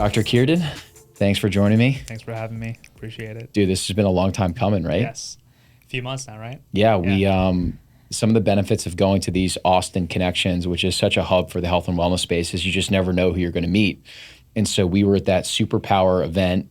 Dr. Kirten, thanks for joining me. Thanks for having me. Appreciate it. Dude, this has been a long time coming, right? Yes. A few months now, right? Yeah, we some of the benefits of going to these Austin connections, which is such a hub for the health and wellness space, is you just never know who you're going to meet. And so we were at that Superpower event.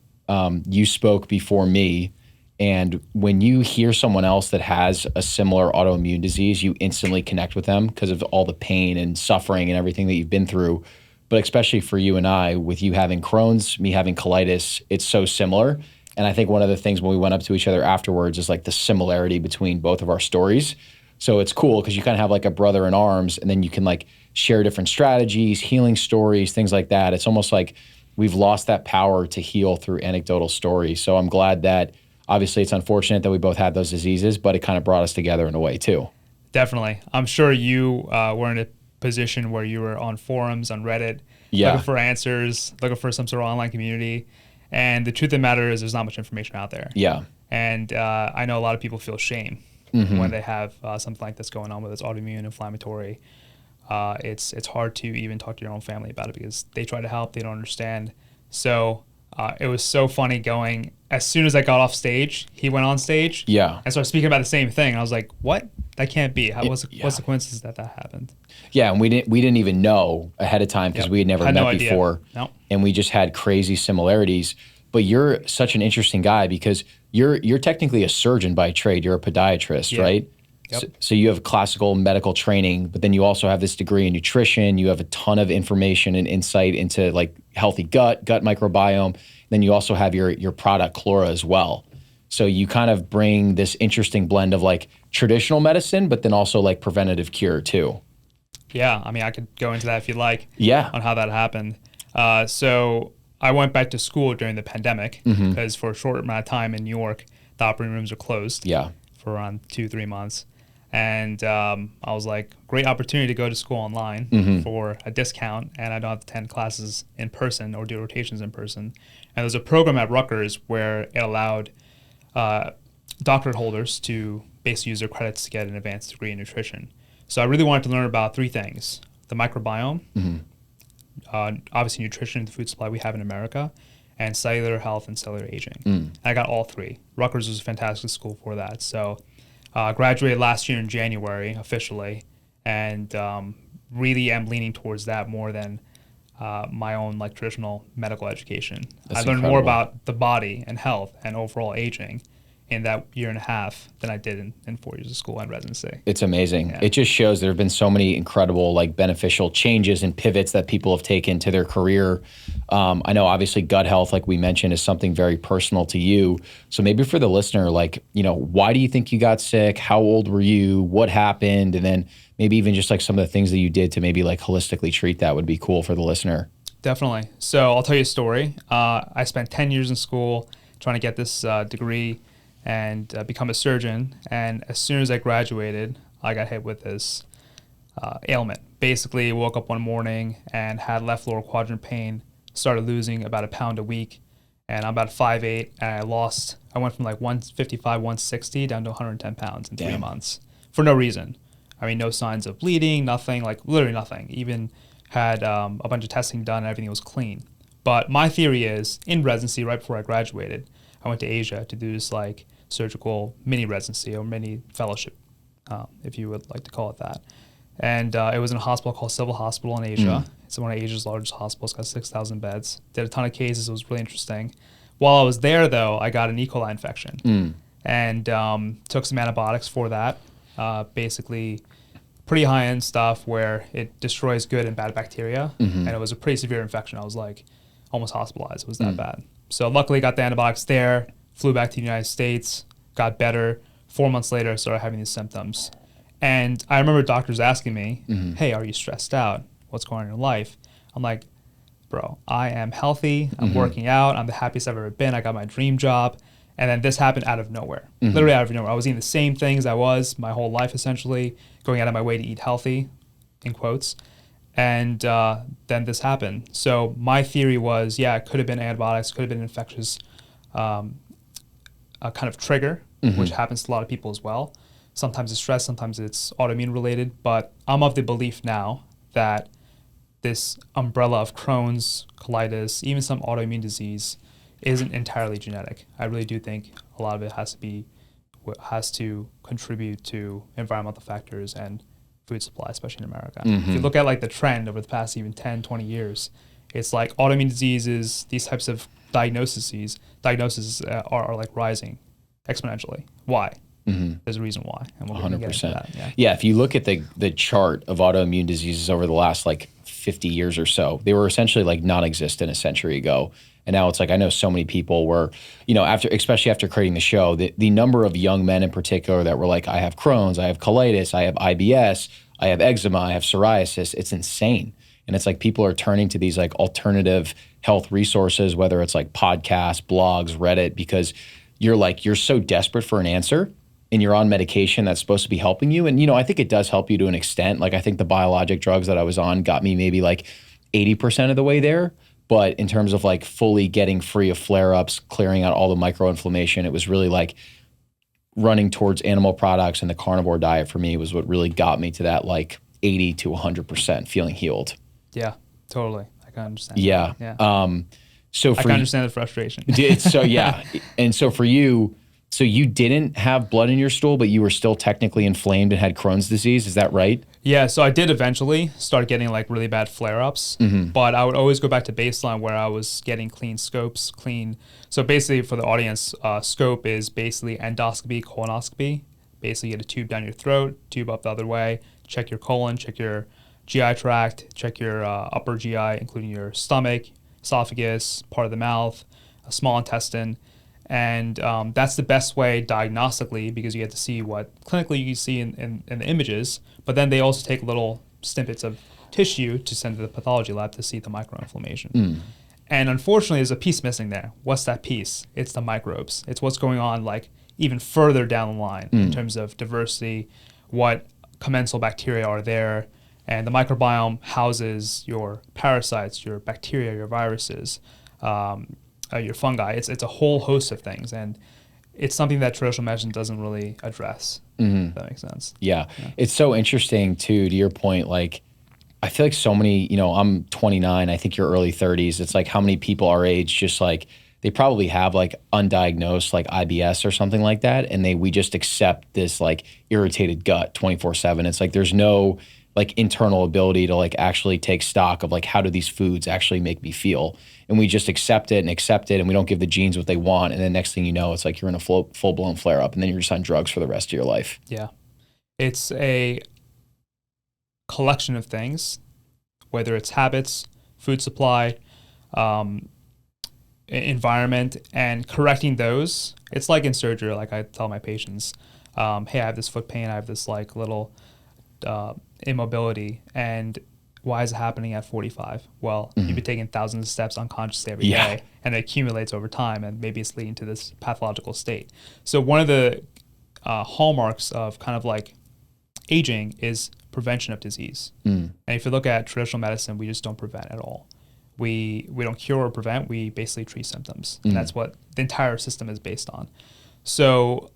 You spoke before me. And when you hear someone else that has a similar autoimmune disease, you instantly connect with them because of all the pain and suffering and everything that you've been through. But especially for you and I, with you having Crohn's, me having colitis, it's so similar. And I think one of the things when we went up to each other afterwards is like the similarity between both of our stories. So it's cool because you kind of have like a brother in arms, and then you can like share different strategies, healing stories, things like that. It's almost like we've lost that power to heal through anecdotal stories. So I'm glad that obviously it's unfortunate that we both had those diseases, but it kind of brought us together in a way too. Definitely. I'm sure you were in a position where you were on forums, on Reddit, looking for answers, looking for some sort of online community. And the truth of the matter is there's not much information out there. Yeah. And I know a lot of people feel shame when they have something like this going on, whether it's autoimmune, inflammatory. It's hard to even talk to your own family about it because they try to help, they don't understand. So it was so funny going, as soon as I got off stage, he went on stage and started speaking about the same thing. And I was like, what? That can't be. What's the coincidence that happened? Yeah, and we didn't even know ahead of time because we had never met before. Nope. And we just had crazy similarities. But you're such an interesting guy because you're technically a surgeon by trade. You're a podiatrist, right? Yep. So you have classical medical training, but then you also have this degree in nutrition. You have a ton of information and insight into like healthy gut microbiome. Then you also have your product Klora as well. So you kind of bring this interesting blend of like traditional medicine, but then also like preventative cure too. Yeah, I mean, I could go into that if you'd like. Yeah. On how that happened. So I went back to school during the pandemic because for a short amount of time in New York, the operating rooms were closed for around 2-3 months. And I was like, great opportunity to go to school online for a discount, and I don't have to attend classes in person or do rotations in person. And there's a program at Rutgers where it allowed doctorate holders to basically use their credits to get an advanced degree in nutrition. So I really wanted to learn about 3 things: the microbiome, obviously nutrition, the food supply we have in America, and cellular health and cellular aging. And I got all 3. Rutgers was a fantastic school for that. So graduated last year in January officially, and really am leaning towards that more than my own like traditional medical education. That's I learned incredible. more about the body and health and overall aging in that year and a half than I did in 4 years of school and residency. It's amazing. Yeah. It just shows there have been so many incredible, like beneficial changes and pivots that people have taken to their career. I know obviously gut health, like we mentioned, is something very personal to you. So maybe for the listener, like, you know, why do you think you got sick? How old were you? What happened? And then maybe even just like some of the things that you did to maybe like holistically treat that would be cool for the listener. Definitely. So I'll tell you a story. I spent 10 years in school trying to get this degree and become a surgeon. And as soon as I graduated, I got hit with this ailment. Basically, woke up one morning and had left lower quadrant pain, started losing about 1 pound a week. And I'm about 5'8", and I went from like 155, 160 down to 110 pounds in 3 months for no reason. I mean, no signs of bleeding, nothing, like literally nothing. Even had a bunch of testing done and everything was clean. But my theory is, in residency, right before I graduated, I went to Asia to do this like surgical mini residency or mini fellowship, if you would like to call it that. And it was in a hospital called Civil Hospital in Asia. It's one of Asia's largest hospitals, got 6,000 beds. Did a ton of cases. It was really interesting. While I was there, though, I got an E. coli infection and took some antibiotics for that. Basically, pretty high-end stuff where it destroys good and bad bacteria. And it was a pretty severe infection. I was like almost hospitalized. It was that bad. So luckily got the antibiotics there, flew back to the United States, got better. 4 months later, I started having these symptoms. And I remember doctors asking me, hey, are you stressed out? What's going on in your life? I'm like, bro, I am healthy. I'm working out. I'm the happiest I've ever been. I got my dream job. And then this happened out of nowhere, literally out of nowhere. I was eating the same things I was my whole life, essentially, going out of my way to eat healthy, in quotes. And then this happened. So my theory was, yeah, it could have been antibiotics, could have been infectious a kind of trigger, which happens to a lot of people as well. Sometimes it's stress, sometimes it's autoimmune related. But I'm of the belief now that this umbrella of Crohn's, colitis, even some autoimmune disease isn't entirely genetic. I really do think a lot of it has to contribute to environmental factors and food supply, especially in America. If you look at like the trend over the past even 10, 20 years, it's like autoimmune diseases, these types of diagnoses are like rising exponentially. Why? There's a reason why, and we're going to get into that. Yeah, if you look at the chart of autoimmune diseases over the last like 50 years or so, they were essentially like non-existent a century ago. And now it's like, I know so many people were, especially after creating the show, the number of young men in particular that were like, I have Crohn's, I have colitis, I have IBS, I have eczema, I have psoriasis. It's insane. And it's like people are turning to these like alternative health resources, whether it's like podcasts, blogs, Reddit, because you're so desperate for an answer and you're on medication that's supposed to be helping you. And, I think it does help you to an extent. Like I think the biologic drugs that I was on got me maybe like 80% of the way there. But in terms of like fully getting free of flare-ups, clearing out all the microinflammation, it was really like running towards animal products, and the carnivore diet for me was what really got me to that like 80 to 100% feeling healed. Yeah, totally. I can understand. Yeah. Yeah. So I can understand the frustration. And so for you, so you didn't have blood in your stool, but you were still technically inflamed and had Crohn's disease. Is that right? Yeah, so I did eventually start getting like really bad flare-ups, but I would always go back to baseline where I was getting clean scopes, So basically for the audience, scope is basically endoscopy, colonoscopy. Basically you get a tube down your throat, tube up the other way, check your colon, check your GI tract, check your upper GI, including your stomach, esophagus, part of the mouth, a small intestine. And that's the best way diagnostically because you get to see what clinically you see in the images, but then they also take little snippets of tissue to send to the pathology lab to see the microinflammation. And unfortunately, there's a piece missing there. What's that piece? It's the microbes. It's what's going on like even further down the line in terms of diversity, what commensal bacteria are there, and the microbiome houses your parasites, your bacteria, your viruses, your fungi. It's a whole host of things, and it's something that traditional medicine doesn't really address. If that makes sense. Yeah. It's so interesting too, to your point, like I feel like so many, I'm 29, I think you're early 30s. It's like how many people our age just like, they probably have like undiagnosed like IBS or something like that. And we just accept this like irritated gut 24/7. It's like, there's no like internal ability to like actually take stock of like, how do these foods actually make me feel? And we just accept it and we don't give the genes what they want. And then next thing you know, it's like you're in a full-blown flare-up and then you're just on drugs for the rest of your life. Yeah. It's a collection of things, whether it's habits, food supply, environment, and correcting those. It's like in surgery, like I tell my patients, hey, I have this foot pain, I have this like little immobility, and why is it happening at 45? Well, you've been taking thousands of steps unconsciously every day, and it accumulates over time, and maybe it's leading to this pathological state. So one of the hallmarks of kind of like aging is prevention of disease. And if you look at traditional medicine, we just don't prevent at all. We don't cure or prevent, we basically treat symptoms. And that's what the entire system is based on. So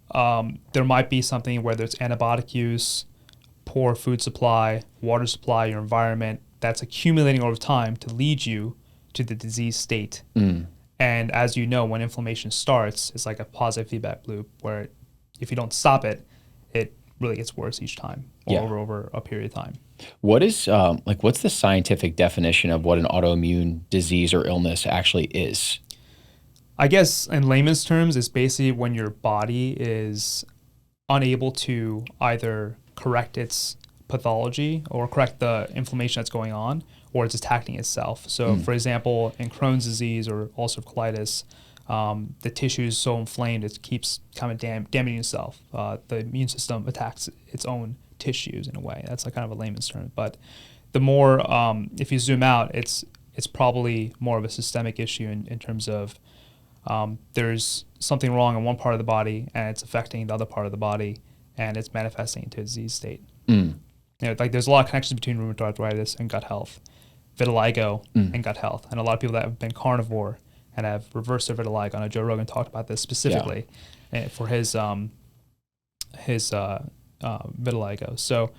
there might be something, whether it's antibiotic use, poor food supply, water supply, your environment, that's accumulating over time to lead you to the disease state. And as you know, when inflammation starts, it's like a positive feedback loop where if you don't stop it, it really gets worse each time over a period of time. What is what's the scientific definition of what an autoimmune disease or illness actually is? I guess in layman's terms, it's basically when your body is unable to either correct its pathology or correct the inflammation that's going on, or it's attacking itself. So for example, in Crohn's disease or ulcerative colitis, the tissue is so inflamed it keeps kind of damaging itself. The immune system attacks its own tissues in a way. That's like kind of a layman's term. But the more, if you zoom out, it's probably more of a systemic issue in terms of there's something wrong in one part of the body and it's affecting the other part of the body, and it's manifesting into a disease state. Like there's a lot of connections between rheumatoid arthritis and gut health, vitiligo and gut health, and a lot of people that have been carnivore and have reversed their vitiligo. I know Joe Rogan talked about this specifically for his vitiligo. So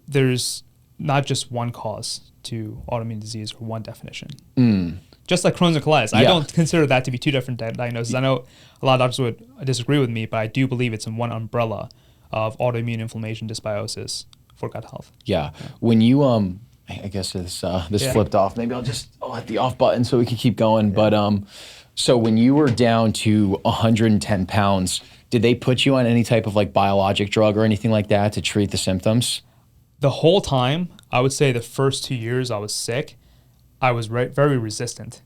there's not just one cause to autoimmune disease or one definition. Mm. Just like Crohn's and colitis. I Yeah. don't consider that to be two different diagnoses. I know a lot of doctors would disagree with me, but I do believe it's in one umbrella of autoimmune inflammation dysbiosis for gut health. Yeah. When you I guess this flipped off. Maybe I'll hit the off button so we can keep going. Yeah. But so when you were down to 110 pounds, did they put you on any type of like biologic drug or anything like that to treat the symptoms? The whole time, I would say the first 2 years I was sick, I was very resistant.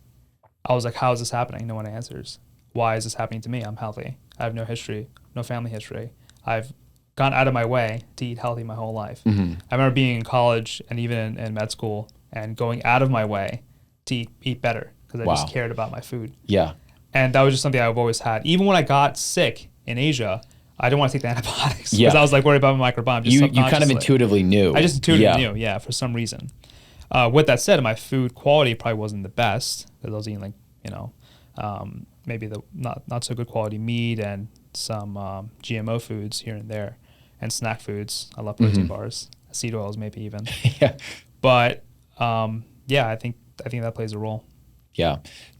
I was like, how is this happening? No one answers. Why is this happening to me? I'm healthy. I have no history, no family history. I've gone out of my way to eat healthy my whole life. Mm-hmm. I remember being in college and even in med school and going out of my way to eat better because I just cared about my food. Yeah. And that was just something I've always had. Even when I got sick in Asia, I didn't want to take the antibiotics because I was like worried about my microbiome. You kind of intuitively knew. I just intuitively knew, for some reason. With that said, my food quality probably wasn't the best because I was eating maybe the not so good quality meat and some GMO foods here and there, and snack foods. I love protein bars, seed oils, maybe even. Yeah. But I think that plays a role. Yeah,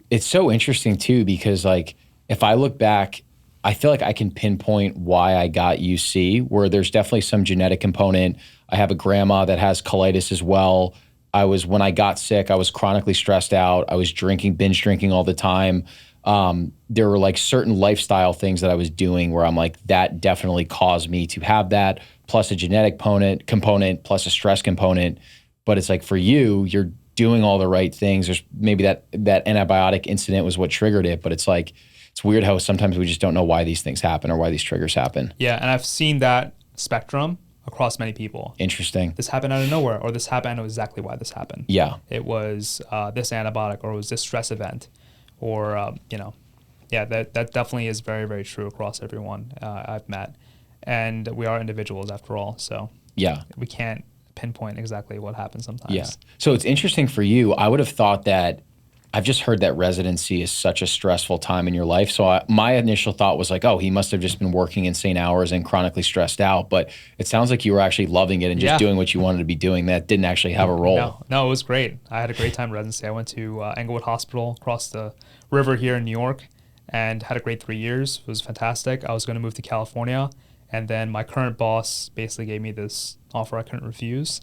it's so interesting too because like if I look back, I feel like I can pinpoint why I got UC. Where there's definitely some genetic component. I have a grandma that has colitis as well. When I got sick, I was chronically stressed out. I was binge drinking all the time. There were like certain lifestyle things that I was doing where I'm like, that definitely caused me to have that, plus a genetic component, plus a stress component. But it's like for you, you're doing all the right things. There's maybe that antibiotic incident was what triggered it, but it's like, it's weird how sometimes we just don't know why these things happen or why these triggers happen. Yeah, and I've seen that spectrum across many people. Interesting. This happened out of nowhere, or this happened, I know exactly why this happened. Yeah. It was this antibiotic, or it was this stress event, or, that definitely is very, very true across everyone I've met. And we are individuals after all, so we can't pinpoint exactly what happens sometimes. Yeah. So it's interesting for you. I would have thought that I've just heard that residency is such a stressful time in your life. So my initial thought was like, oh, he must have just been working insane hours and chronically stressed out. But it sounds like you were actually loving it and just doing what you wanted to be doing. That didn't actually have a role. No, it was great. I had a great time in residency. I went to Englewood Hospital across the river here in New York and had a great 3 years. It was fantastic. I was going to move to California. And then my current boss basically gave me this offer I couldn't refuse.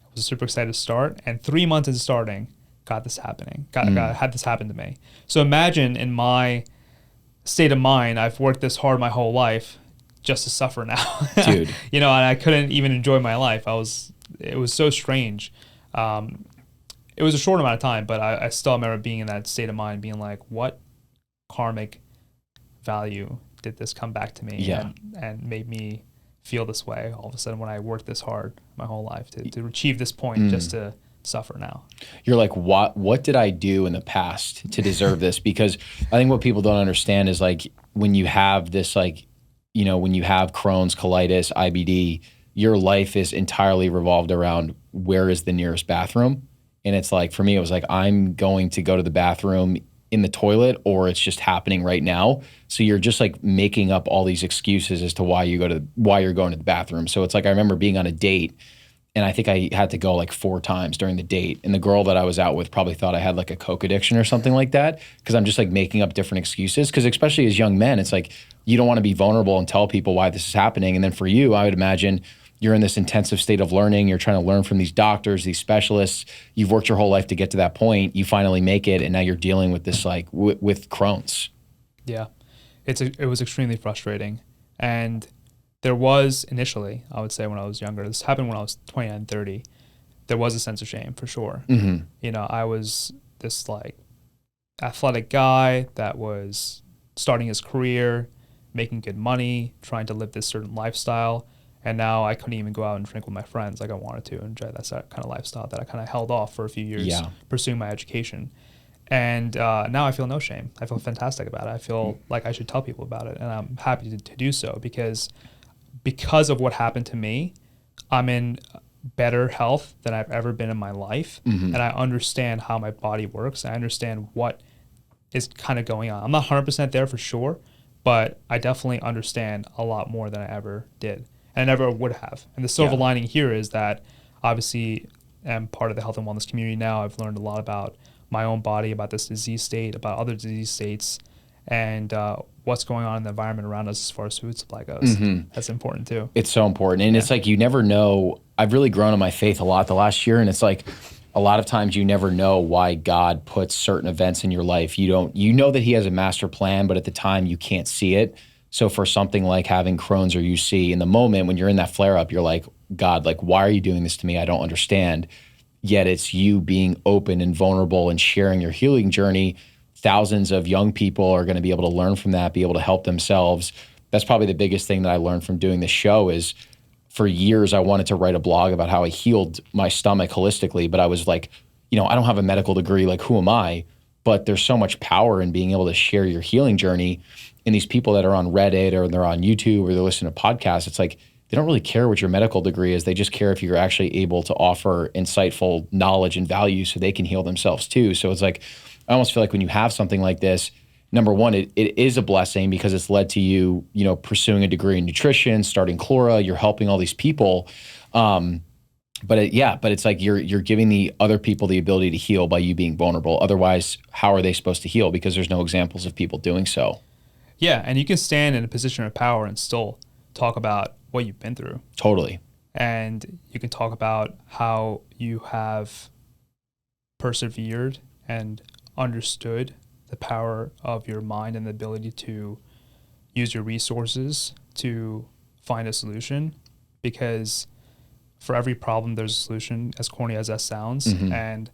I was super excited to start. And 3 months into starting, had this happen to me. So imagine in my state of mind, I've worked this hard my whole life just to suffer now. Dude. And I couldn't even enjoy my life. It was so strange. It was a short amount of time, but I still remember being in that state of mind, being like, what karmic value did this come back to me and made me feel this way all of a sudden when I worked this hard my whole life to achieve this point just to suffer now. You're like, what did I do in the past to deserve this? Because I think what people don't understand is like when you have this when you have Crohn's, colitis, IBD, your life is entirely revolved around where is the nearest bathroom. And it's like, for me, it was like, I'm going to go to the bathroom in the toilet or it's just happening right now. So you're just like making up all these excuses as to why you're going to the bathroom. So it's like, I remember being on a date and I think I had to go like 4 times during the date. And the girl that I was out with probably thought I had like a coke addiction or something like that. Cause I'm just like making up different excuses. Cause especially as young men, it's like, you don't want to be vulnerable and tell people why this is happening. And then for you, I would imagine you're in this intensive state of learning. You're trying to learn from these doctors, these specialists. You've worked your whole life to get to that point. You finally make it. And now you're dealing with this like with Crohn's. Yeah, it was extremely frustrating. And there was initially, I would say when I was younger, this happened when I was 29, 30, there was a sense of shame for sure. Mm-hmm. I was this like athletic guy that was starting his career, making good money, trying to live this certain lifestyle. And now I couldn't even go out and drink with my friends like I wanted to, enjoy that kind of lifestyle that I kind of held off for a few years pursuing my education. And now I feel no shame. I feel fantastic about it. I feel like I should tell people about it. And I'm happy to do so because of what happened to me, I'm in better health than I've ever been in my life. Mm-hmm. And I understand how my body works. I understand what is kind of going on. I'm not 100% there for sure, but I definitely understand a lot more than I ever did and I never would have. And the silver lining here is that obviously am part of the health and wellness community now. I've learned a lot about my own body, about this disease state, about other disease states, and what's going on in the environment around us as far as food supply goes. That's important too. It's so important. And it's like, you never know. I've really grown in my faith a lot the last year. And it's like, a lot of times you never know why God puts certain events in your life. You know that he has a master plan, but at the time you can't see it. So for something like having Crohn's or UC, in the moment when you're in that flare up, you're like, God, like, why are you doing this to me? I don't understand. Yet it's you being open and vulnerable and sharing your healing journey. Thousands of young people are going to be able to learn from that, be able to help themselves. That's probably the biggest thing that I learned from doing this show is, for years, I wanted to write a blog about how I healed my stomach holistically, but I was like, I don't have a medical degree, like who am I? But there's so much power in being able to share your healing journey. And these people that are on Reddit or they're on YouTube or they're listening to podcasts, it's like, they don't really care what your medical degree is. They just care if you're actually able to offer insightful knowledge and value so they can heal themselves too. So it's like, I almost feel like when you have something like this, number one, it is a blessing because it's led to you, pursuing a degree in nutrition, starting Klora, you're helping all these people. But it's like you're giving the other people the ability to heal by you being vulnerable. Otherwise, how are they supposed to heal? Because there's no examples of people doing so. Yeah, and you can stand in a position of power and still talk about what you've been through. Totally. And you can talk about how you have persevered and understood the power of your mind and the ability to use your resources to find a solution, because for every problem there's a solution, as corny as that sounds. And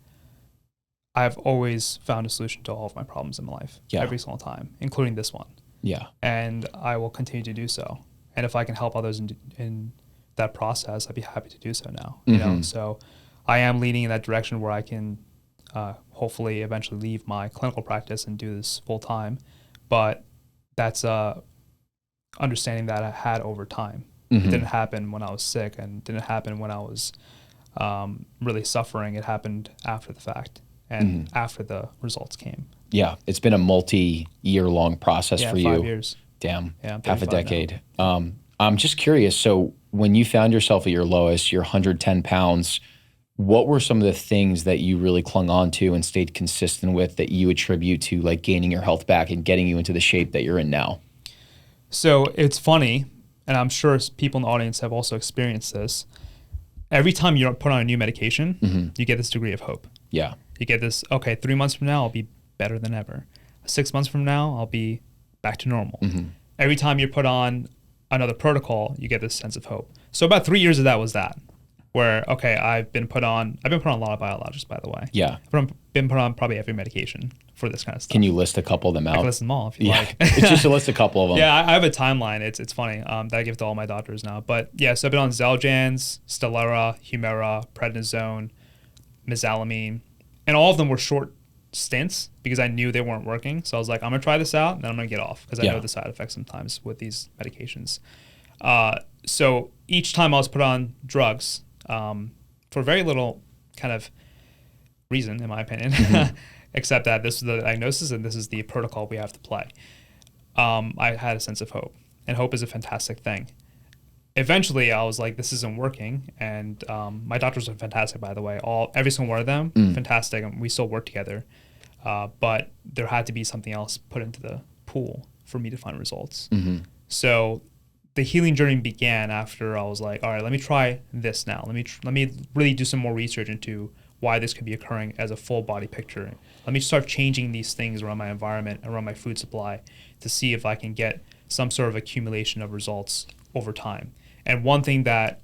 I've always found a solution to all of my problems in my life, every single time, including this one. And I will continue to do so. And if I can help others in that process, I'd be happy to do so now. So I am leaning in that direction where I can hopefully eventually leave my clinical practice and do this full time. But that's understanding that I had over time. It didn't happen when I was sick and didn't happen when I was really suffering. It happened after the fact and after the results came. Yeah. It's been a multi-year long process for you. 5 years. Damn. Yeah, half a decade. I'm just curious. So when you found yourself at your lowest, you're 110 pounds, what were some of the things that you really clung on to and stayed consistent with that you attribute to like gaining your health back and getting you into the shape that you're in now? So it's funny, and I'm sure people in the audience have also experienced this. Every time you put on a new medication, you get this degree of hope. Yeah. You get this, okay, 3 months from now, I'll be better than ever. 6 months from now, I'll be back to normal. Every time you put on another protocol, you get this sense of hope. So about 3 years of that was that, where, okay, I've been put on a lot of biologics, by the way. Yeah. I've been put on probably every medication for this kind of stuff. Can you list a couple of them out? I can list them all if you like. It's just to list a couple of them. Yeah, I have a timeline. It's funny that I give to all my doctors now. But yeah, so I've been on Xeljanz, Stelara, Humira, prednisone, mesalamine, and all of them were short stints because I knew they weren't working. So I was like, I'm gonna try this out and then I'm gonna get off because I know the side effects sometimes with these medications. So each time I was put on drugs for very little kind of reason, in my opinion, except that this is the diagnosis and this is the protocol we have to play. I had a sense of hope, and hope is a fantastic thing. Eventually, I was like, this isn't working, and my doctors are fantastic, by the way. Every single one of them, fantastic, and we still work together. But there had to be something else put into the pool for me to find results. So the healing journey began after I was like, all right, let me try this now. Let me really do some more research into why this could be occurring as a full body picture. Let me start changing these things around my environment, around my food supply, to see if I can get some sort of accumulation of results over time. And one thing that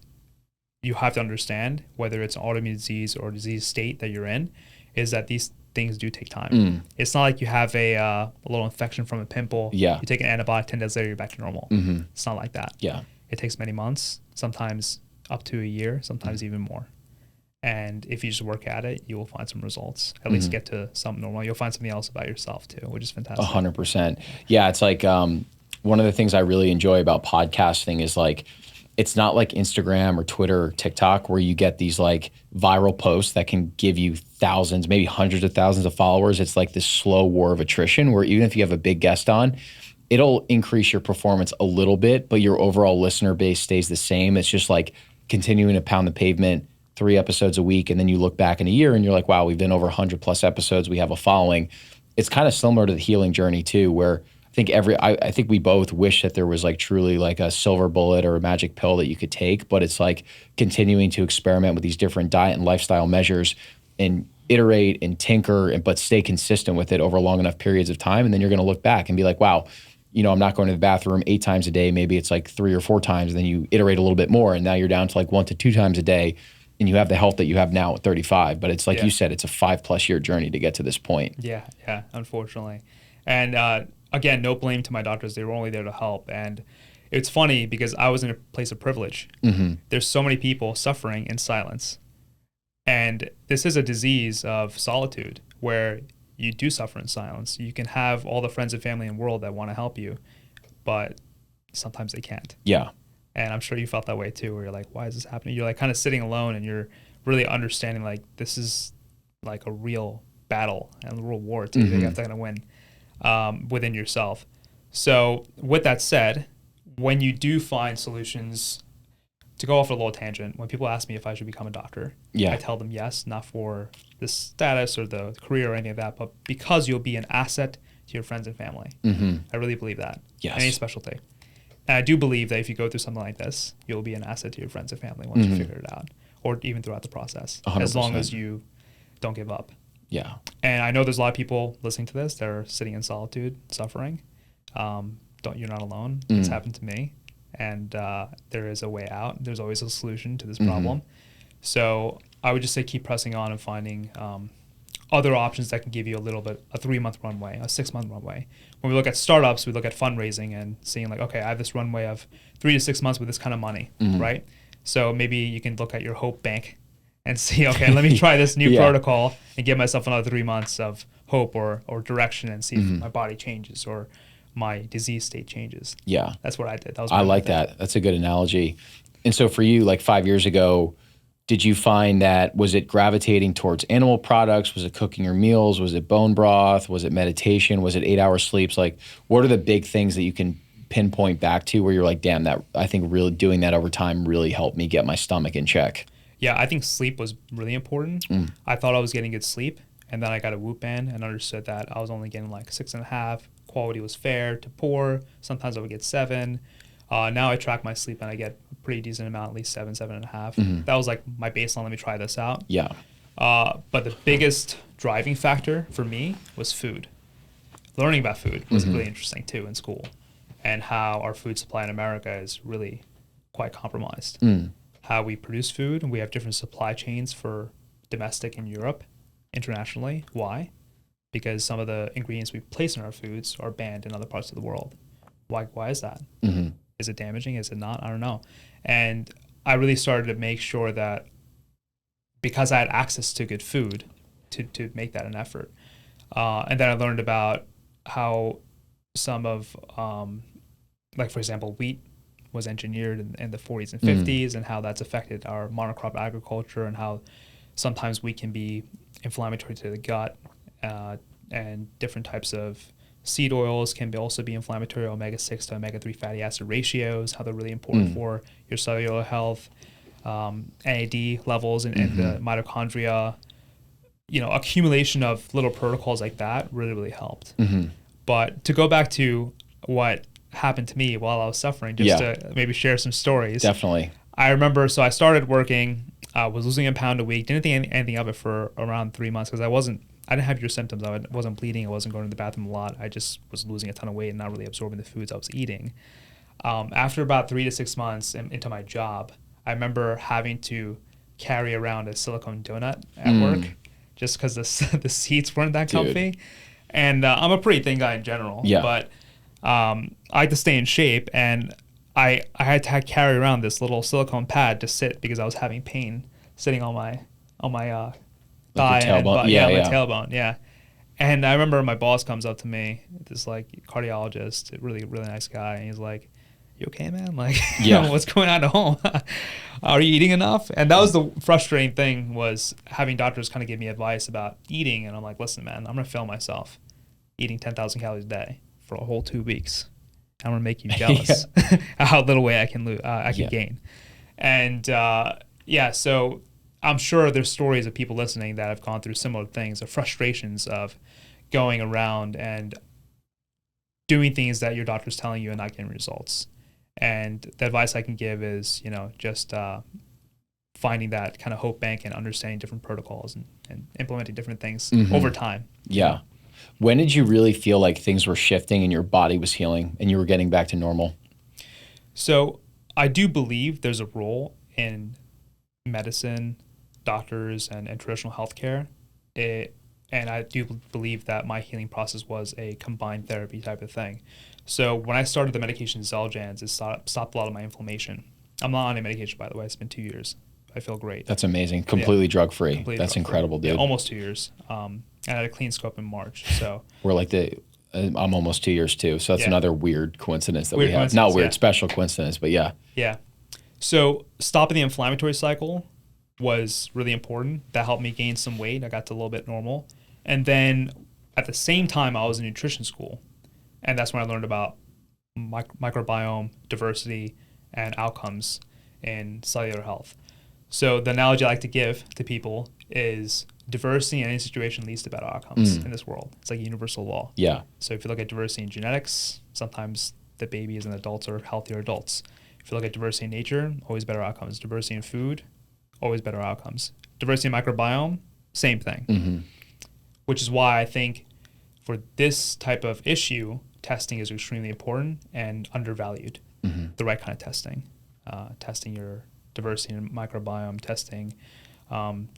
you have to understand, whether it's an autoimmune disease or a disease state that you're in, is that these things do take time. It's not like you have a little infection from a pimple. You take an antibiotic, 10 days later, you're back to normal. It's not like that. It takes many months, sometimes up to a year, sometimes even more. And if you just work at it, you will find some results, at least get to something normal. You'll find something else about yourself too, which is fantastic. 100%. Yeah, it's like one of the things I really enjoy about podcasting is like, it's not like Instagram or Twitter or TikTok where you get these like viral posts that can give you thousands, maybe hundreds of thousands of followers. It's like this slow war of attrition where even if you have a big guest on, it'll increase your performance a little bit, but your overall listener base stays the same. It's just like continuing to pound the pavement, 3 episodes a week, and then you look back in a year and you're like, wow, we've done over 100 plus episodes. We have a following. It's kind of similar to the healing journey too, where I think we both wish that there was like truly like a silver bullet or a magic pill that you could take, but it's like continuing to experiment with these different diet and lifestyle measures and iterate and tinker, but stay consistent with it over long enough periods of time. And then you're going to look back and be like, wow, I'm not going to the bathroom 8 times a day. Maybe it's like 3 or 4 times. And then you iterate a little bit more. And now you're down to like 1 to 2 times a day. And you have the health that you have now at 35. But it's like you said, it's a 5+ year journey to get to this point. Yeah, unfortunately. And again, no blame to my doctors. They were only there to help. And it's funny because I was in a place of privilege. Mm-hmm. There's so many people suffering in silence. And this is a disease of solitude where you do suffer in silence. You can have all the friends and family in the world that want to help you, but sometimes they can't. Yeah. And I'm sure you felt that way too, where you're like, why is this happening? You're like kind of sitting alone and you're really understanding like this is like a real battle and a real war too that you have to kind of win within yourself. So with that said, when you do find solutions, to go off a little tangent, when people ask me if I should become a doctor, I tell them yes, not for the status or the career or anything like that, but because you'll be an asset to your friends and family. Mm-hmm. I really believe that. Yes. Any specialty. And I do believe that if you go through something like this, you'll be an asset to your friends and family once you figure it out, or even throughout the process, 100%. as long as you don't give up. Yeah. And I know there's a lot of people listening to this that are sitting in solitude, suffering. You're not alone. It's happened to me. And there is a way out. There's always a solution to this problem. So I would just say keep pressing on and finding other options that can give you a 3-month runway, a 6-month runway. When we look at startups, we look at fundraising and seeing like, okay, I have this runway of 3 to 6 months with this kind of money, right? So maybe you can look at your hope bank and see, okay, let me try this new protocol and give myself another 3 months of hope or direction and see if my body changes or my disease state changes. Yeah. That's what I did. I like that. That's a good analogy. And so for you, like 5 years ago, did you find that, was it gravitating towards animal products? Was it cooking your meals? Was it bone broth? Was it meditation? Was it 8-hour sleeps? Like, what are the big things that you can pinpoint back to where you're like, damn, that I think really doing that over time really helped me get my stomach in check? Yeah, I think sleep was really important. I thought I was getting good sleep, and then I got a Whoop band and understood that I was only getting like 6.5. Quality was fair to poor. Sometimes I would get 7. Now I track my sleep and I get a pretty decent amount, at least 7.5. That was like my baseline. Let me try this out. Yeah. But the biggest driving factor for me was food. Learning about food was really interesting too in school, and how our food supply in America is really quite compromised. How we produce food, and we have different supply chains for domestic in Europe, internationally. Why? Because some of the ingredients we place in our foods are banned in other parts of the world. Why is that? Is it damaging? Is it not? I don't know. And I really started to make sure that because I had access to good food, to make that an effort. And then I learned about how some of, like for example, wheat was engineered in the 40s and 50s, and how that's affected our monocrop agriculture, and how sometimes wheat can be inflammatory to the gut, and different types of seed oils can also be inflammatory, omega-6 to omega-3 fatty acid ratios, how they're really important for your cellular health, NAD levels in the mitochondria. Accumulation of little protocols like that really helped. But to go back to what happened to me while I was suffering, just to maybe share some stories. Definitely. I remember, so I started working, I was losing a pound a week, didn't think anything of it for around 3 months because I didn't have your symptoms. I wasn't bleeding. I wasn't going to the bathroom a lot. I just was losing a ton of weight and not really absorbing the foods I was eating. After about 3 to 6 months into my job, I remember having to carry around a silicone donut at work just because the seats weren't that comfy. And I'm a pretty thin guy in general. But I had to stay in shape, and I had to carry around this little silicone pad to sit because I was having pain sitting on my thigh and butt, my tailbone, And I remember my boss comes up to me, this like cardiologist, really nice guy, and he's like, "You okay, man? Like, what's going on at home? Are you eating enough?" And that was the frustrating thing, was having doctors kind of give me advice about eating, and I'm like, "Listen, man, I'm gonna fail myself eating 10,000 calories a day for a whole 2 weeks. I'm gonna make you jealous how little weight I can lose, I can gain." And so I'm sure there's stories of people listening that have gone through similar things, the frustrations of going around and doing things that your doctor's telling you and not getting results. And the advice I can give is, just finding that kind of hope bank and understanding different protocols and implementing different things over time. Yeah. When did you really feel like things were shifting and your body was healing and you were getting back to normal? So I do believe there's a role in medicine, doctors, and traditional healthcare. And I do believe that my healing process was a combined therapy type of thing. So when I started the medication Xeljanz, it stopped a lot of my inflammation. I'm not on any medication, by the way. It's been 2 years. I feel great. That's amazing. Completely drug-free. That's incredible, dude. Yeah, almost 2 years. I had a clean scope in March. So we're like I'm almost 2 years too. So that's another weird coincidence that we have. Coincidence, Not weird, special coincidence, but yeah. Yeah. So stopping the inflammatory cycle was really important. That helped me gain some weight. I got to a little bit normal. And then at the same time, I was in nutrition school. And that's when I learned about microbiome, diversity, and outcomes in cellular health. So the analogy I like to give to people is diversity in any situation leads to better outcomes in this world. It's like a universal law. Yeah. So if you look at diversity in genetics, sometimes the babies and adults are healthier adults. If you look at diversity in nature, always better outcomes. Diversity in food, always better outcomes. Diversity in microbiome, same thing. Which is why I think for this type of issue, testing is extremely important and undervalued. The right kind of testing. Testing your diversity in microbiome, testing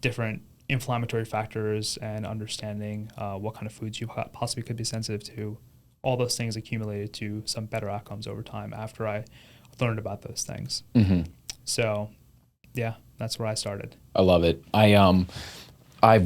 different inflammatory factors, and understanding what kind of foods you possibly could be sensitive to. All those things accumulated to some better outcomes over time after I learned about those things. So, yeah, that's where I started. I love it. I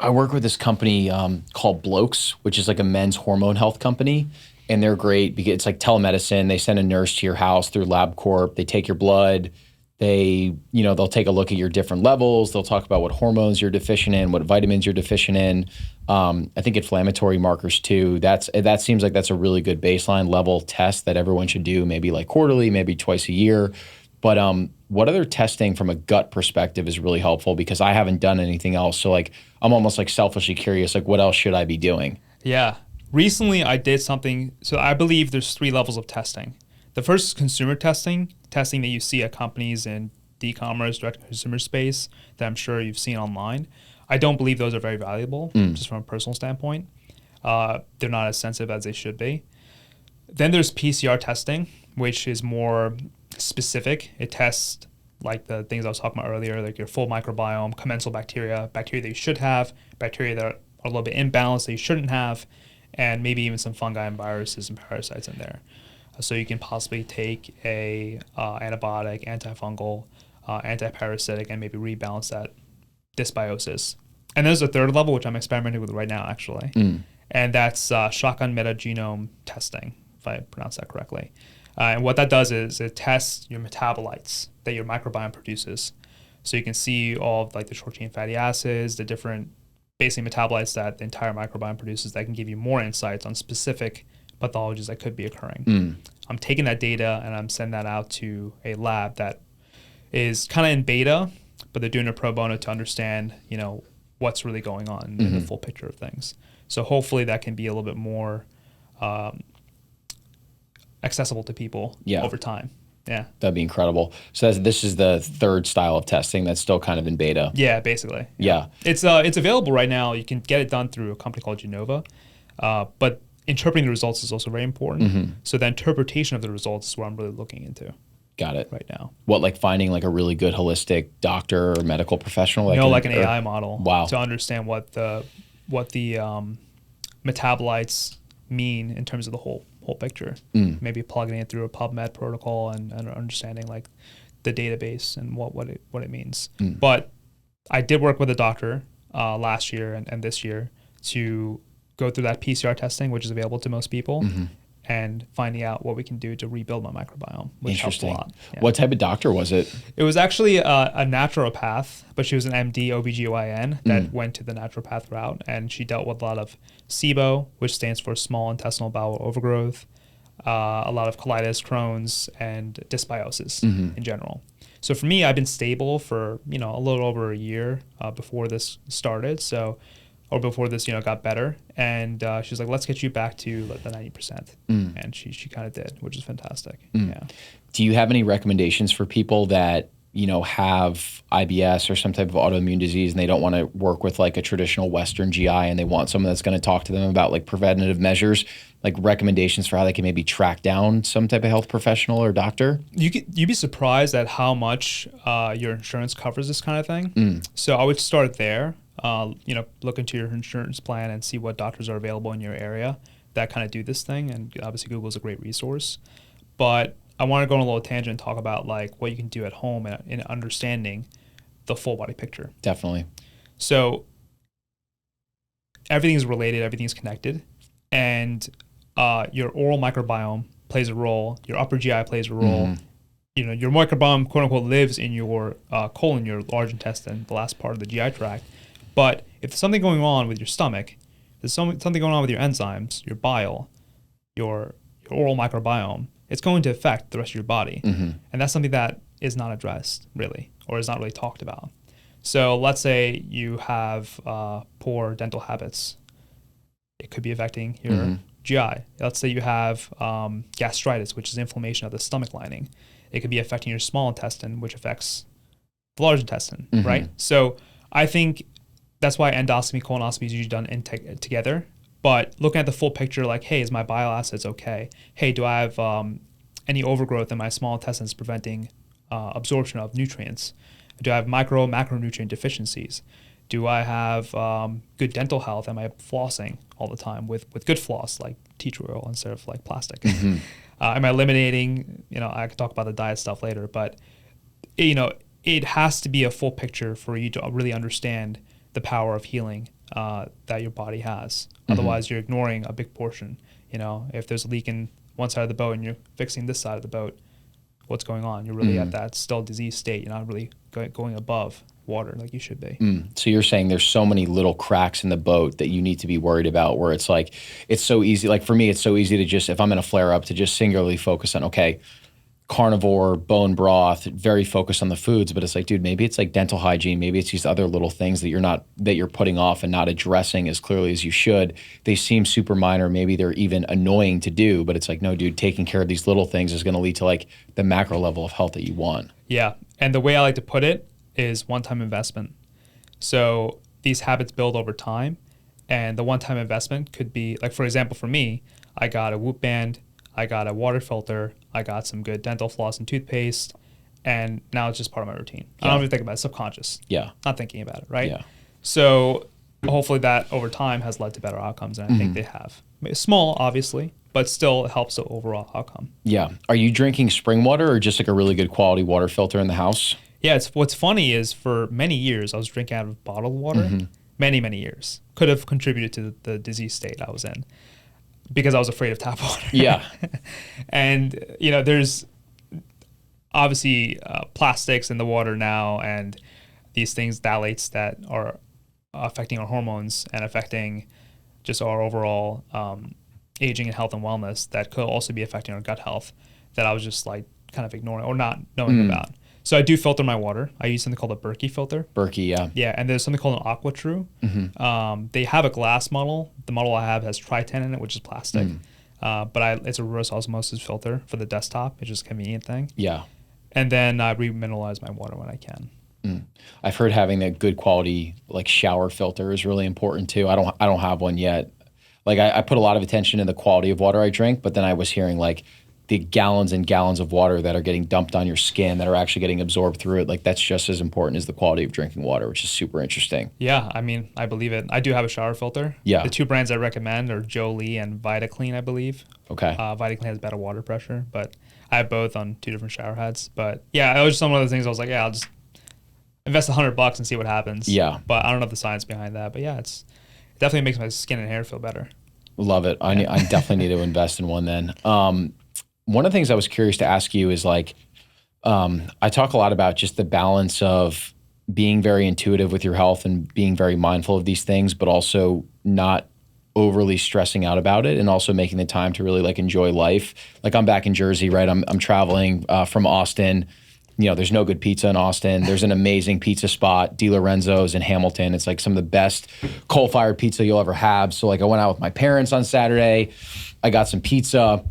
work with this company called Blokes, which is like a men's hormone health company, and they're great because it's like telemedicine. They send a nurse to your house through LabCorp. They take your blood. They'll take a look at your different levels. They'll talk about what hormones you're deficient in, what vitamins you're deficient in. I think inflammatory markers too. That seems like that's a really good baseline level test that everyone should do, maybe like quarterly, maybe twice a year. But what other testing from a gut perspective is really helpful? Because I haven't done anything else. So like I'm almost like selfishly curious, like what else should I be doing? Yeah. Recently I did something. So I believe there's 3 levels of testing. The first is consumer testing that you see at companies in the e-commerce, direct-to-consumer space that I'm sure you've seen online. I don't believe those are very valuable, just from a personal standpoint. They're not as sensitive as they should be. Then there's PCR testing, which is more specific. It tests like the things I was talking about earlier, like your full microbiome, commensal bacteria that you should have, bacteria that are a little bit imbalanced that you shouldn't have, and maybe even some fungi and viruses and parasites in there. So you can possibly take a antibiotic, antifungal, antiparasitic, and maybe rebalance that dysbiosis. And there's a third level, which I'm experimenting with right now, actually. And that's shotgun metagenome testing, if I pronounce that correctly. And what that does is it tests your metabolites that your microbiome produces. So you can see all of like the short chain fatty acids, the different basic metabolites that the entire microbiome produces that can give you more insights on specific pathologies that could be occurring. I'm taking that data and I'm sending that out to a lab that is kind of in beta, but they're doing a pro bono to understand, what's really going on in the full picture of things. So hopefully that can be a little bit more accessible to people over time. Yeah. That'd be incredible. So this is the third style of testing that's still kind of in beta. Yeah, basically. Yeah. It's available right now. You can get it done through a company called Genova, but interpreting the results is also very important. So the interpretation of the results is what I'm really looking into. Got it. Right now. What, like finding like a really good holistic doctor or medical professional? Like an AI model. Wow. To understand what the metabolites mean in terms of the whole picture. Maybe plugging it through a PubMed protocol and understanding like the database and what it means. But I did work with a doctor last year and this year to go through that PCR testing, which is available to most people, and finding out what we can do to rebuild my microbiome, which helps a lot. Yeah. What type of doctor was it? It was actually a naturopath, but she was an MD, OBGYN, that went to the naturopath route, and she dealt with a lot of SIBO, which stands for small intestinal bowel overgrowth, a lot of colitis, Crohn's, and dysbiosis in general. So for me, I've been stable for, a little over a year before this started. Or before this, got better. And she's like, let's get you back to the 90%. And she kind of did, which is fantastic. Yeah. Do you have any recommendations for people that, have IBS or some type of autoimmune disease and they don't want to work with like a traditional Western GI and they want someone that's going to talk to them about like preventative measures, like recommendations for how they can maybe track down some type of health professional or doctor? You'd be surprised at how much your insurance covers this kind of thing. So I would start there. Look into your insurance plan and see what doctors are available in your area that kind of do this thing. And obviously Google is a great resource. But I want to go on a little tangent and talk about like what you can do at home in understanding the full body picture. Definitely. So everything is related, everything is connected. And your oral microbiome plays a role, your upper GI plays a role. Your microbiome, quote unquote, lives in your colon, your large intestine, the last part of the GI tract. But if there's something going on with your stomach, there's something going on with your enzymes, your bile, your oral microbiome, it's going to affect the rest of your body. And that's something that is not addressed, really, or is not really talked about. So let's say you have poor dental habits. It could be affecting your GI. Let's say you have gastritis, which is inflammation of the stomach lining. It could be affecting your small intestine, which affects the large intestine, right? So I think that's why endoscopy, colonoscopy is usually done together. But looking at the full picture, like, hey, is my bile acids okay? Hey, do I have any overgrowth in my small intestines preventing absorption of nutrients? Do I have macronutrient deficiencies? Do I have good dental health? Am I flossing all the time with good floss, like tea tree oil instead of like plastic? Am I eliminating, I could talk about the diet stuff later, but, it has to be a full picture for you to really understand the power of healing that your body has. Otherwise, you're ignoring a big portion. If there's a leak in one side of the boat and you're fixing this side of the boat, what's going on? You're really at that still disease state. You're not really going above water like you should be. So you're saying there's so many little cracks in the boat that you need to be worried about, where it's like, it's so easy. Like for me, it's so easy to just, if I'm in a flare up, to just singularly focus on, okay, carnivore, bone broth, very focused on the foods, but it's like, dude, maybe it's like dental hygiene. Maybe it's these other little things that you're putting off and not addressing as clearly as you should. They seem super minor. Maybe they're even annoying to do, but it's like, no, dude, taking care of these little things is going to lead to like the macro level of health that you want. Yeah. And the way I like to put it is one-time investment. So these habits build over time, and the one-time investment could be, like, for example, for me, I got a Whoop band, I got a water filter, I got some good dental floss and toothpaste, and now it's just part of my routine. I don't even think about it, subconscious. Yeah. Not thinking about it, right? Yeah. So hopefully that over time has led to better outcomes, and I think they have. Small, obviously, but still it helps the overall outcome. Yeah. Are you drinking spring water or just like a really good quality water filter in the house? Yeah, what's funny is for many years I was drinking out of bottled water. Many years. Could have contributed to the disease state I was in because I was afraid of tap water. Yeah. And, there's obviously plastics in the water now and these things, phthalates, that are affecting our hormones and affecting just our overall aging and health and wellness, that could also be affecting our gut health, that I was just like kind of ignoring or not knowing about. So I do filter my water. I use something called a Berkey filter. Berkey, yeah. Yeah, and there's something called an AquaTrue. They have a glass model. The model I have has Tri-10 in it, which is plastic. But it's a reverse osmosis filter for the desktop. It's just a convenient thing. Yeah. And then I remineralize my water when I can. I've heard having a good quality like shower filter is really important too. I don't have one yet. Like I put a lot of attention in the quality of water I drink, but then I was hearing like the gallons and gallons of water that are getting dumped on your skin that are actually getting absorbed through it. Like that's just as important as the quality of drinking water, which is super interesting. Yeah, I mean, I believe it. I do have a shower filter. Yeah. The two brands I recommend are Jolie and VitaClean, I believe. Okay. VitaClean has better water pressure, but I have both on two different shower heads. But yeah, it was just one of those things I was like, yeah, I'll just invest $100 and see what happens. Yeah. But I don't know the science behind that. But yeah, it definitely makes my skin and hair feel better. Love it. I definitely need to invest in one then. One of the things I was curious to ask you is like, I talk a lot about just the balance of being very intuitive with your health and being very mindful of these things, but also not overly stressing out about it, and also making the time to really like enjoy life. Like I'm back in Jersey, right? I'm traveling from Austin, there's no good pizza in Austin. There's an amazing pizza spot, Di Lorenzo's in Hamilton. It's like some of the best coal-fired pizza you'll ever have. So like I went out with my parents on Saturday. I got some pizza,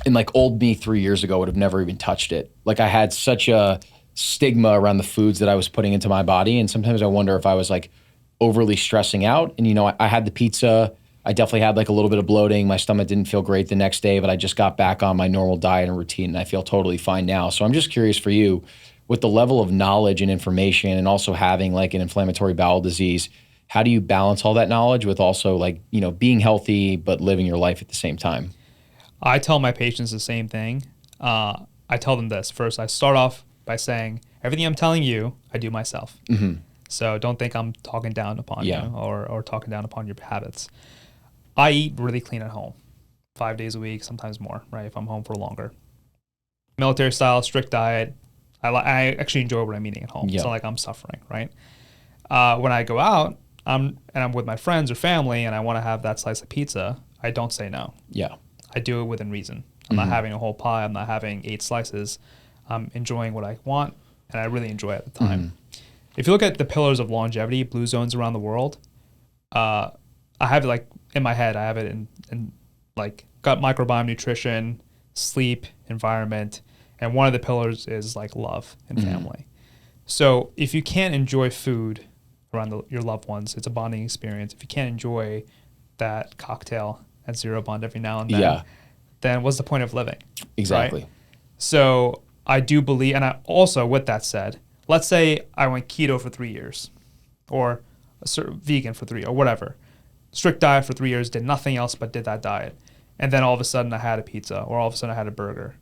and like old me 3 years ago would have never even touched it. Like I had such a stigma around the foods that I was putting into my body. And sometimes I wonder if I was like overly stressing out. And, I had the pizza. I definitely had like a little bit of bloating. My stomach didn't feel great the next day, but I just got back on my normal diet and routine, and I feel totally fine now. So I'm just curious for you, with the level of knowledge and information and also having like an inflammatory bowel disease, how do you balance all that knowledge with also like, being healthy, but living your life at the same time? I tell my patients the same thing. I tell them this. First, I start off by saying, everything I'm telling you, I do myself. Mm-hmm. So don't think I'm talking down upon Yeah. you or talking down upon your habits. I eat really clean at home, 5 days a week, sometimes more, right? If I'm home for longer. Military style, strict diet. I actually enjoy what I'm eating at home. Yeah. It's not like I'm suffering, right? When I go out, I'm with my friends or family and I want to have that slice of pizza, I don't say no. Yeah. I do it within reason. I'm not having a whole pie. I'm not having 8 slices. I'm enjoying what I want, and I really enjoy it at the time. If you look at the pillars of longevity, blue zones around the world, I have it like in my head. I have it in like gut microbiome, nutrition, sleep, environment, and one of the pillars is like love and family. So if you can't enjoy food around your loved ones, it's a bonding experience. If you can't enjoy that cocktail at Zero Bond every now and then, then what's the point of living? Exactly. Right? So I do believe, and I also, with that said, let's say I went keto for 3 years or vegan for 3 or whatever, strict diet for 3 years, did nothing else but did that diet. And then all of a sudden I had a pizza or all of a sudden I had a burger.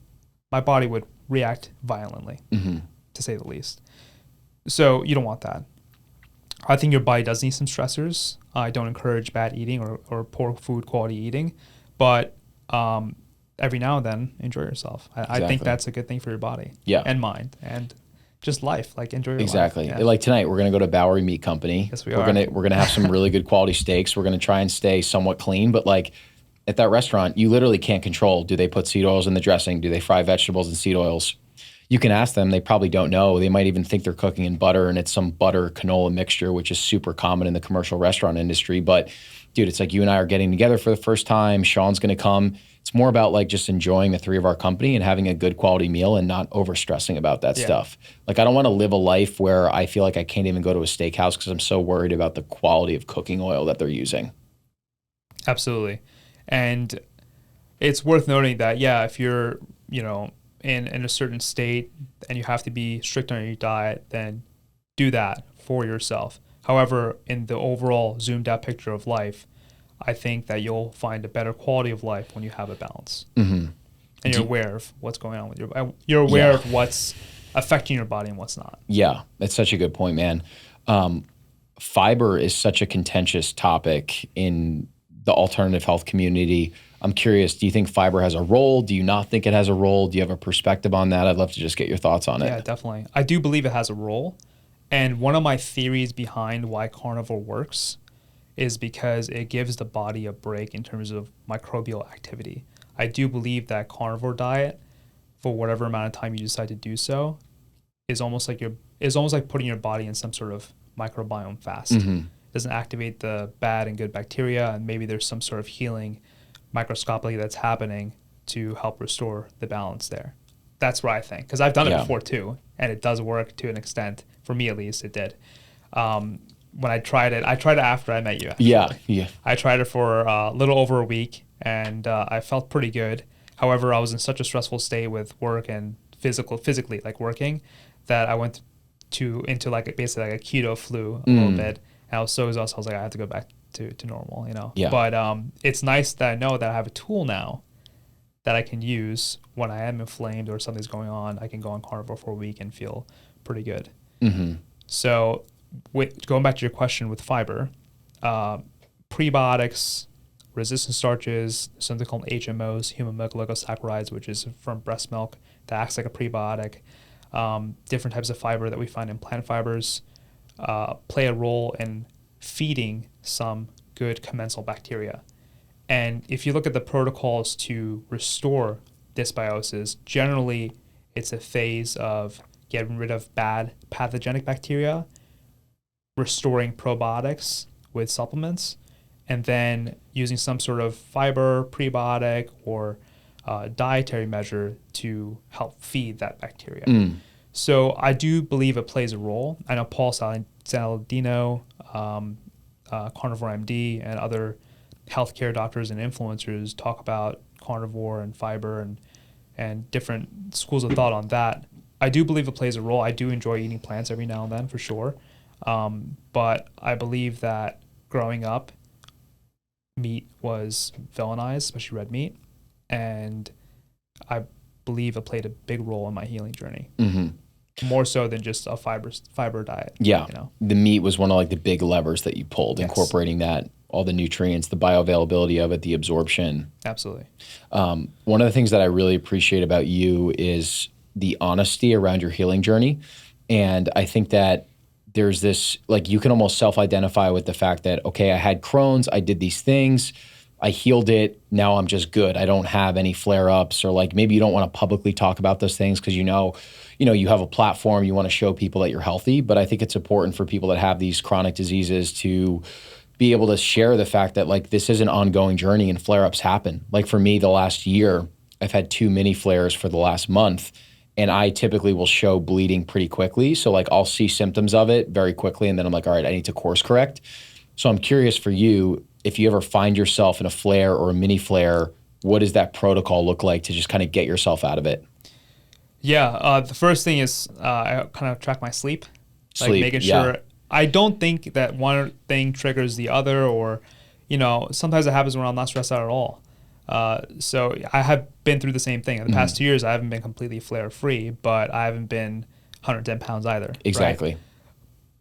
My body would react violently, to say the least. So you don't want that. I think your body does need some stressors. I don't encourage bad eating or poor food quality eating, but every now and then enjoy yourself. I think that's a good thing for your body and mind and just life. Like enjoy your life. Exactly. Like tonight, we're going to go to Bowery Meat Company. Yes, we are. We're going to have some really good quality steaks. We're going to try and stay somewhat clean, but like at that restaurant, you literally can't control. Do they put seed oils in the dressing? Do they fry vegetables in seed oils? You can ask them. They probably don't know. They might even think they're cooking in butter and it's some butter canola mixture, which is super common in the commercial restaurant industry. But dude, it's like you and I are getting together for the first time. Sean's going to come. It's more about like just enjoying the three of our company and having a good quality meal and not over stressing about that stuff. Like I don't want to live a life where I feel like I can't even go to a steakhouse because I'm so worried about the quality of cooking oil that they're using. Absolutely. And it's worth noting that, if you're, in a certain state and you have to be strict on your diet, then do that for yourself. However, in the overall zoomed out picture of life, I think that you'll find a better quality of life when you have a balance. And you're aware of what's going on with you're aware of what's affecting your body and what's not. Yeah, that's such a good point, man. Fiber is such a contentious topic in the alternative health community. I'm curious, do you think fiber has a role? Do you not think it has a role? Do you have a perspective on that? I'd love to just get your thoughts on it. Yeah, definitely. I do believe it has a role. And one of my theories behind why carnivore works is because it gives the body a break in terms of microbial activity. I do believe that carnivore diet, for whatever amount of time you decide to do so, is almost like putting your body in some sort of microbiome fast. It doesn't activate the bad and good bacteria, and maybe there's some sort of healing microscopically that's happening to help restore the balance there. That's what I think, because I've done it before too, and it does work to an extent. For me, at least, it did. When I tried it after I met you. Actually. I tried it for a little over a week, and I felt pretty good. However, I was in such a stressful state with work and physically like working, that I went into like basically like a keto flu a little bit. And I was so exhausted. I was like, I have to go back to normal, But it's nice that I know that I have a tool now that I can use when I am inflamed or something's going on. I can go on carnivore for a week and feel pretty good. So going back to your question with fiber, prebiotics, resistant starches, something called HMOs, human milk oligosaccharides, which is from breast milk that acts like a prebiotic. Different types of fiber that we find in plant fibers play a role in feeding some good commensal bacteria. And if you look at the protocols to restore dysbiosis, generally it's a phase of getting rid of bad pathogenic bacteria, restoring probiotics with supplements, and then using some sort of fiber, prebiotic, or dietary measure to help feed that bacteria. So I do believe it plays a role. I know Paul Saladino, Carnivore MD, and other healthcare doctors and influencers talk about carnivore and fiber and different schools of thought on that. I do believe it plays a role. I do enjoy eating plants every now and then, for sure. But I believe that growing up, meat was villainized, especially red meat. And I believe it played a big role in my healing journey. More so than just a fiber diet. Yeah. You know? The meat was one of like the big levers that you pulled, Yes. incorporating that, all the nutrients, the bioavailability of it, the absorption. Absolutely. One of the things that I really appreciate about you is the honesty around your healing journey. And I think that there's this, like, you can almost self-identify with the fact that, okay, I had Crohn's, I did these things, I healed it, now I'm just good. I don't have any flare-ups, or like maybe you don't want to publicly talk about those things because you know, you have a platform, you want to show people that you're healthy. But I think it's important for people that have these chronic diseases to be able to share the fact that like this is an ongoing journey and flare-ups happen. Like for me, the last year, I've had 2 mini flares for the last month, and I typically will show bleeding pretty quickly. So like I'll see symptoms of it very quickly, and then I'm like, all right, I need to course correct. So I'm curious for you, if you ever find yourself in a flare or a mini flare, what does that protocol look like to just kind of get yourself out of it? Yeah, the first thing is I kind of track my sleep. Like making sure. I don't think that one thing triggers the other, or, sometimes it happens when I'm not stressed out at all. So I have been through the same thing. In the past 2 years, I haven't been completely flare-free, but I haven't been 110 pounds either. Exactly. Right?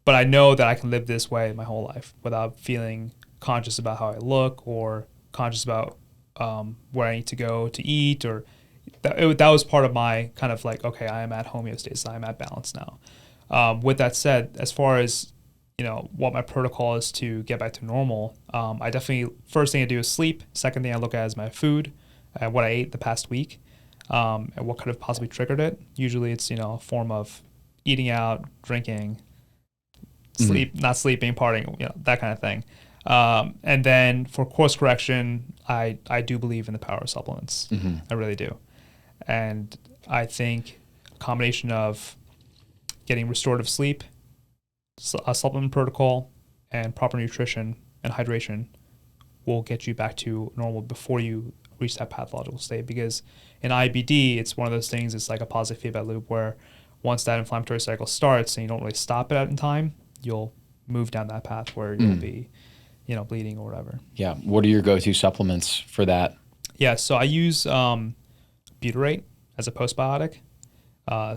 But I know that I can live this way my whole life without feeling conscious about how I look, or conscious about where I need to go to eat, or that was part of my kind of like, okay, I am at homeostasis, I am at balance now. With that said, as far as what my protocol is to get back to normal, I definitely, first thing I do is sleep. Second thing I look at is my food, what I ate the past week, and what could have possibly triggered it. Usually it's a form of eating out, drinking, not sleeping, partying, that kind of thing. And then for course correction, I do believe in the power of supplements. I really do. And I think a combination of getting restorative sleep, a supplement protocol, and proper nutrition and hydration will get you back to normal before you reach that pathological state. Because in IBD, it's one of those things, it's like a positive feedback loop where once that inflammatory cycle starts and you don't really stop it in time, you'll move down that path where you'll be bleeding or whatever. Yeah. What are your go-to supplements for that? Yeah, so I use butyrate as a postbiotic.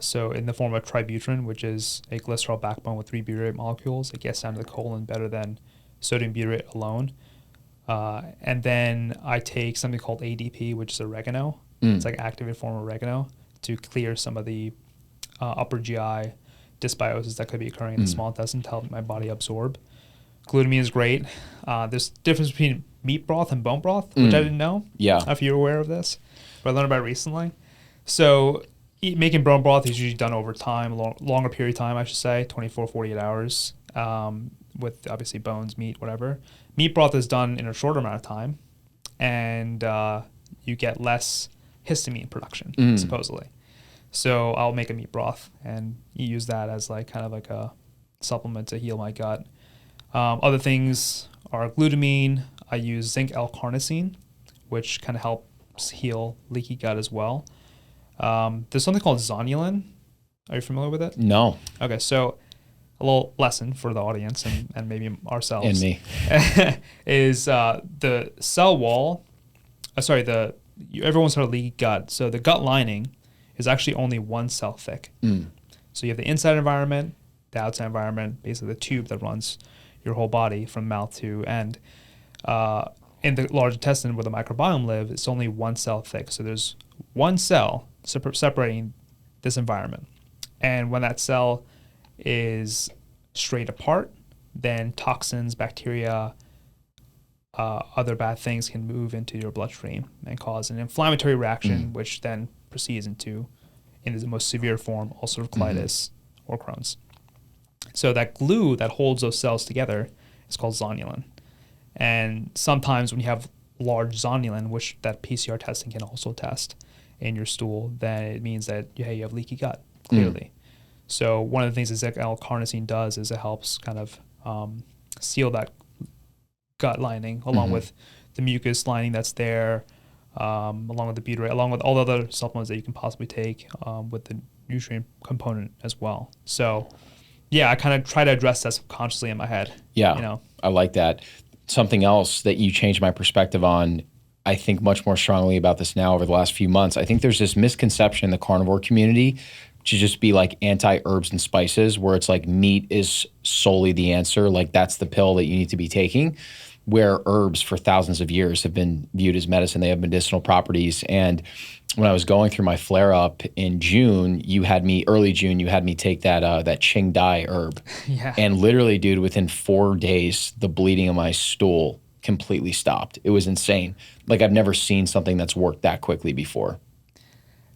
So in the form of tributrin, which is a glycerol backbone with 3 butyrate molecules, it gets down to the colon better than sodium butyrate alone. And then I take something called ADP, which is oregano. It's like activated form of oregano to clear some of the upper GI dysbiosis that could be occurring in the small intestine to help my body absorb. Glutamine is great. There's a difference between meat broth and bone broth, which I didn't know. Yeah. I don't know if you're aware of this, but I learned about it recently. So making bone broth is usually done over time, longer period of time, I should say, 24, 48 hours, with obviously bones, meat, whatever. Meat broth is done in a shorter amount of time, and you get less histamine production, supposedly. So I'll make a meat broth and use that as kind of like a supplement to heal my gut. Other things are glutamine. I use zinc L-carnosine, which kind of helps heal leaky gut as well. There's something called zonulin. Are you familiar with it? No. Okay, so a little lesson for the audience and maybe ourselves. And me. is the cell wall, everyone's heard of leaky gut. So the gut lining is actually only 1 cell thick. So you have the inside environment, the outside environment, basically the tube that runs your whole body from mouth to end. In the large intestine where the microbiome live, it's only 1 cell thick. So there's 1 cell separating this environment. And when that cell is straight apart, then toxins, bacteria, other bad things can move into your bloodstream and cause an inflammatory reaction, which then proceeds into in the most severe form, ulcerative colitis or Crohn's. So that glue that holds those cells together is called zonulin. And sometimes when you have large zonulin, which that PCR testing can also test in your stool, then it means that you have leaky gut, clearly. So one of the things that L-carnosine does is it helps kind of seal that gut lining along with the mucus lining that's there, along with the butyrate, along with all the other supplements that you can possibly take with the nutrient component as well. So I kind of try to address that subconsciously in my head. Yeah, I like that. Something else that you changed my perspective on, I think much more strongly about this now over the last few months. I think there's this misconception in the carnivore community to just be like anti-herbs and spices, where it's like meat is solely the answer. Like that's the pill that you need to be taking, where herbs for thousands of years have been viewed as medicine. They have medicinal properties. And when I was going through my flare-up in June, early June, you had me take that Qing Dai herb. Yeah. And literally, dude, within 4 days, the bleeding in my stool completely stopped. It was insane. Like I've never seen something that's worked that quickly before.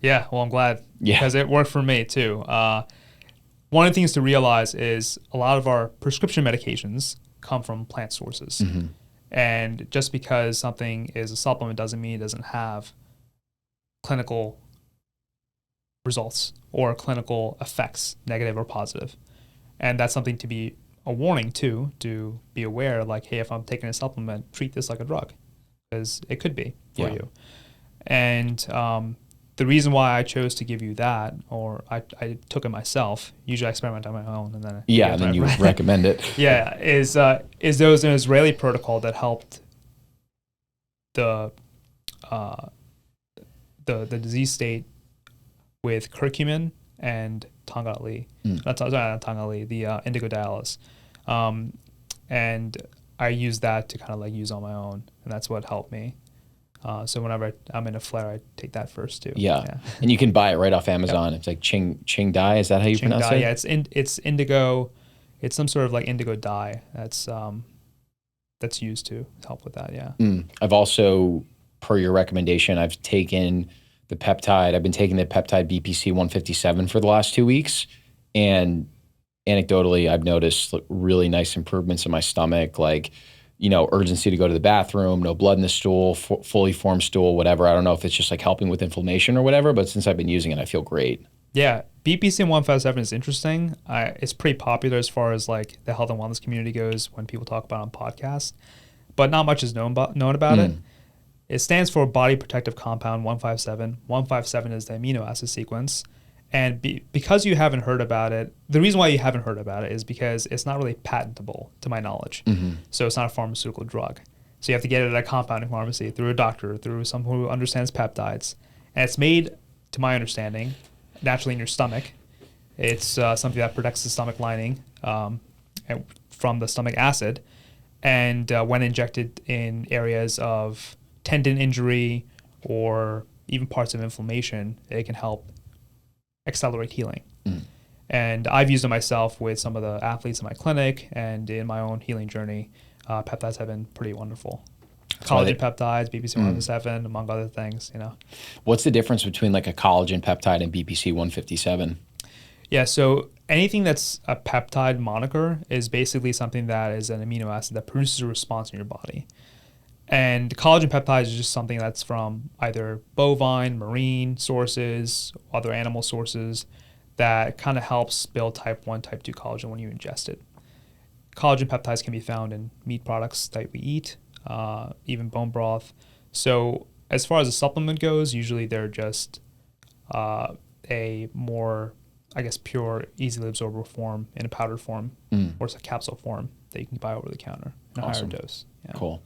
Yeah, well, I'm glad Yeah. because it worked for me too. One of the things to realize is a lot of our prescription medications come from plant sources. And just because something is a supplement doesn't mean it doesn't have clinical results or clinical effects, negative or positive. And that's something to be a warning to be aware, like, hey, if I'm taking a supplement, treat this like a drug, because it could be for you. And the reason why I chose to give you that, or I took it myself, usually I experiment on my own, and then you recommend it. Is there was an Israeli protocol that helped the disease state with curcumin and tangali, not tangali, the indigo dialysis, and I used that to kind of like use on my own, and that's what helped me. So whenever I'm in a flare, I take that first too. Yeah. And you can buy it right off Amazon. It's like Qing Dai. Is that how you pronounce it? Yeah, it's indigo. It's some sort of like indigo dye that's used to help with that. Yeah. I've also, per your recommendation, I've taken the peptide. I've been taking the peptide BPC 157 for the last 2 weeks, and anecdotally, I've noticed really nice improvements in my stomach, like, urgency to go to the bathroom, no blood in the stool, fully formed stool, whatever. I don't know if it's just like helping with inflammation or whatever, but since I've been using it, I feel great. Yeah, BPC 157 is interesting. It's pretty popular as far as like the health and wellness community goes when people talk about it on podcasts, but not much is known about it. It stands for Body Protective Compound 157. 157 is the amino acid sequence. And because you haven't heard about it, the reason why you haven't heard about it is because it's not really patentable, to my knowledge. So it's not a pharmaceutical drug. So you have to get it at a compounding pharmacy, through a doctor, through someone who understands peptides. And it's made, to my understanding, naturally in your stomach. It's something that protects the stomach lining from the stomach acid. And when injected in areas of tendon injury or even parts of inflammation, it can help accelerate healing. And I've used it myself with some of the athletes in my clinic, and in my own healing journey, peptides have been pretty wonderful. Collagen peptides, BPC 157, among other things, What's the difference between like a collagen peptide and BPC 157? Yeah, so anything that's a peptide moniker is basically something that is an amino acid that produces a response in your body. And collagen peptides is just something that's from either bovine, marine sources, other animal sources that kind of helps build type 1, type 2 collagen when you ingest it. Collagen peptides can be found in meat products that we eat, even bone broth. So as far as a supplement goes, usually they're just a more, pure, easily absorbable form in a powder form, or it's a capsule form that you can buy over the counter in a higher dose. Yeah. Cool.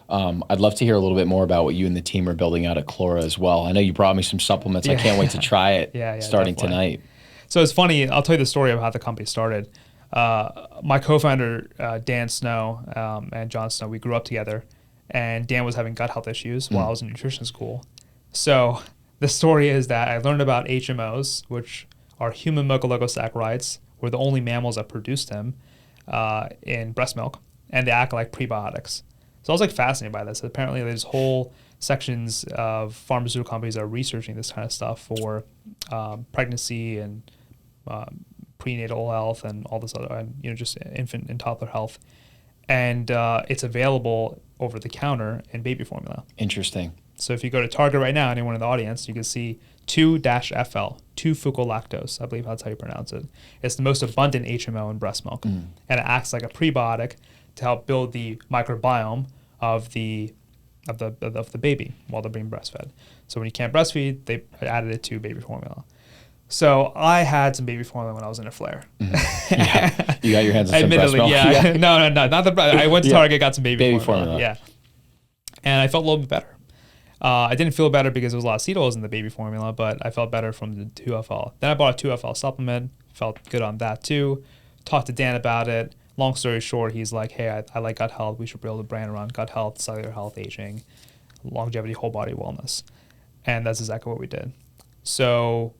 I'd love to hear a little bit more about what you and the team are building out at Klora as well. I know you brought me some supplements. I can't wait to try it starting definitely. Tonight. So it's funny. I'll tell you the story of how the company started. My co-founder, Dan Snow, and John Snow, we grew up together, and Dan was having gut health issues while I was in nutrition school. So the story is that I learned about HMOs, which are human milk oligosaccharides. We're the only mammals that produce them in breast milk, and they act like prebiotics. So I was like fascinated by this. Apparently there's whole sections of pharmaceutical companies that are researching this kind of stuff for pregnancy and prenatal health and all this other, and just infant and toddler health. And it's available over the counter in baby formula. Interesting. So if you go to Target right now, anyone in the audience, you can see 2-FL, 2-fucol-lactose, I believe that's how you pronounce it. It's the most abundant HMO in breast milk. And it acts like a prebiotic to help build the microbiome of the baby while they're being breastfed. So when you can't breastfeed, they added it to baby formula. So I had some baby formula when I was in a flare. Yeah. You got your hands on some breast milk. Yeah. No, not the breast. I went to Target, got some baby formula. Yeah. And I felt a little bit better. I didn't feel better because there was a lot of seed oils in the baby formula, but I felt better from the 2FL. Then I bought a 2FL supplement, felt good on that too. Talked to Dan about it. Long story short, he's like, hey, I like gut health. We should build a brand around gut health, cellular health, aging, longevity, whole body wellness. And that's exactly what we did. So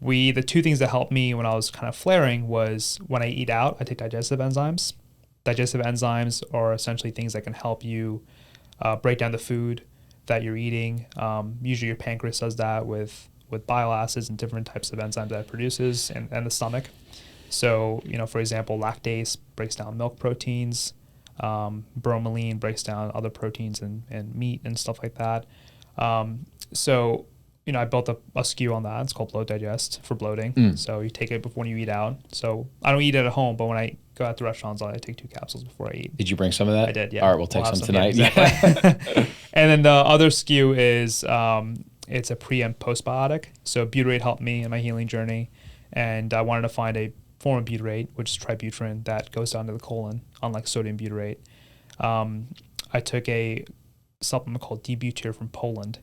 the two things that helped me when I was kind of flaring was when I eat out, I take digestive enzymes. Digestive enzymes are essentially things that can help you break down the food that you're eating. Usually your pancreas does that with bile acids and different types of enzymes that it produces, and the stomach. So, for example, lactase breaks down milk proteins. Bromelain breaks down other proteins and meat and stuff like that. So, I built a SKU on that. It's called Bloat Digest for bloating. So you take it before you eat out. So I don't eat it at home, but when I go out to restaurants, I take 2 capsules before I eat. Did you bring some of that? I did, yeah. All right, we'll take some tonight. Yeah, exactly. And then the other SKU is it's a pre and postbiotic. So butyrate helped me in my healing journey, and I wanted to find a form of butyrate, which is tributylin, that goes down to the colon, unlike sodium butyrate. I took a supplement called D-butyr from Poland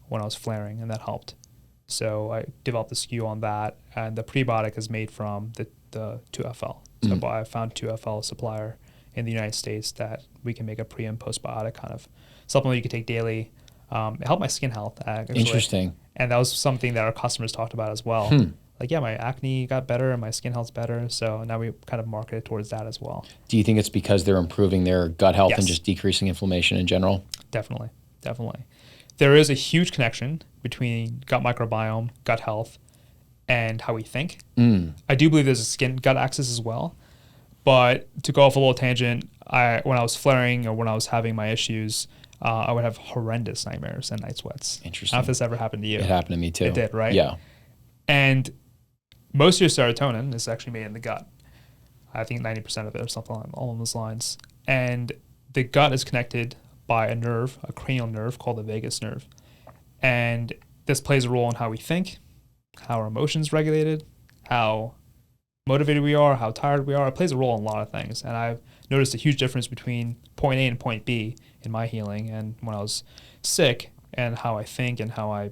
when I was flaring, and that helped. So I developed a SKU on that, and the prebiotic is made from the 2FL. So I found 2FL supplier in the United States that we can make a pre and postbiotic kind of supplement you can take daily. It helped my skin health, actually. Interesting. And that was something that our customers talked about as well. Like, yeah, my acne got better and my skin health's better. So now we kind of market it towards that as well. Do you think it's because they're improving their gut health Yes. and just decreasing inflammation in general? Definitely. There is a huge connection between gut microbiome, gut health, and how we think. I do believe there's a skin-gut axis as well. But to go off a little tangent, when I was flaring or when I was having my issues, I would have horrendous nightmares and night sweats. Interesting. I don't know if this ever happened to you. It happened to me too. It did, right? Yeah. And most of your serotonin is actually made in the gut. I think 90% of it or something along those lines. And the gut is connected by a nerve, a cranial nerve called the vagus nerve. And this plays a role in how we think, how our emotions regulated, how motivated we are, how tired we are. It plays a role in a lot of things. And I've noticed a huge difference between point A and point B in my healing and when I was sick, and how I think and how I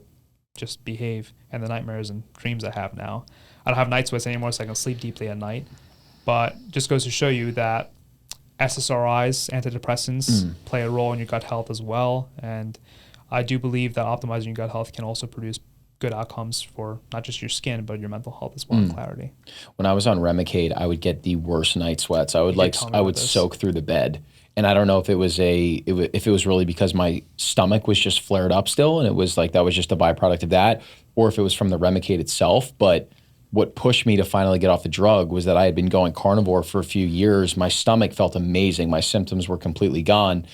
just behave, and the nightmares and dreams I have now. I don't have night sweats anymore, so I can sleep deeply at night. But just goes to show you that SSRIs, antidepressants, play a role in your gut health as well. And I do believe that optimizing your gut health can also produce good outcomes for not just your skin, but your mental health as well, and clarity. When I was on Remicade, I would get the worst night sweats. I would soak through the bed. And I don't know if it was really because my stomach was just flared up still, and it was like that was just a byproduct of that, or if it was from the Remicade itself. But what pushed me to finally get off the drug was that I had been going carnivore for a few years. My stomach felt amazing. My symptoms were completely gone.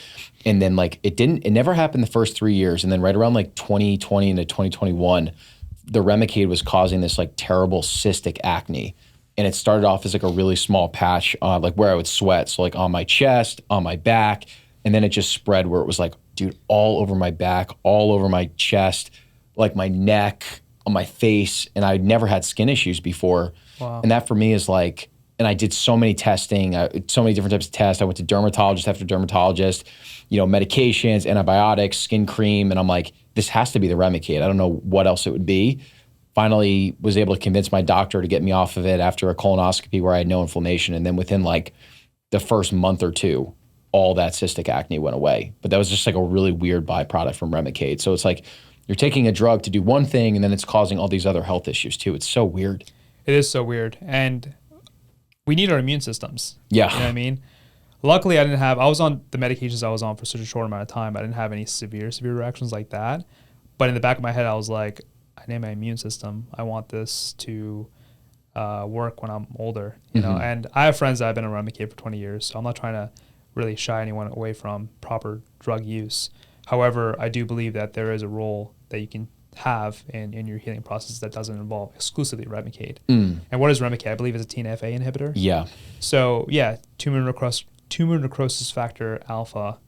And then it never happened the first 3 years. And then right around like 2020 into 2021, the Remicade was causing this like terrible cystic acne. And it started off as like a really small patch, like where I would sweat. So like on my chest, on my back. And then it just spread where it was like, dude, all over my back, all over my chest, like my neck, on my face. And I'd never had skin issues before. Wow. And that for me is like, and I did so many testing, so many different types of tests. I went to dermatologist after dermatologist, medications, antibiotics, skin cream. And I'm like, this has to be the Remicade. I don't know what else it would be. Finally was able to convince my doctor to get me off of it after a colonoscopy where I had no inflammation. And then within like the first month or two, all that cystic acne went away. But that was just like a really weird byproduct from Remicade. So it's like you're taking a drug to do one thing and then it's causing all these other health issues too. It's so weird. It is so weird. And we need our immune systems. Yeah. You know what I mean? Luckily, I was on the medications I was on for such a short amount of time. I didn't have any severe reactions like that. But in the back of my head, I was like, I need my immune system. I want this to work when I'm older, you know. And I have friends that have been around Remicade for 20 years, so I'm not trying to really shy anyone away from proper drug use. However, I do believe that there is a role that you can have in your healing process that doesn't involve exclusively Remicade. And what is Remicade? I believe it's a TNF-A inhibitor. Yeah. So yeah, tumor necrosis factor alpha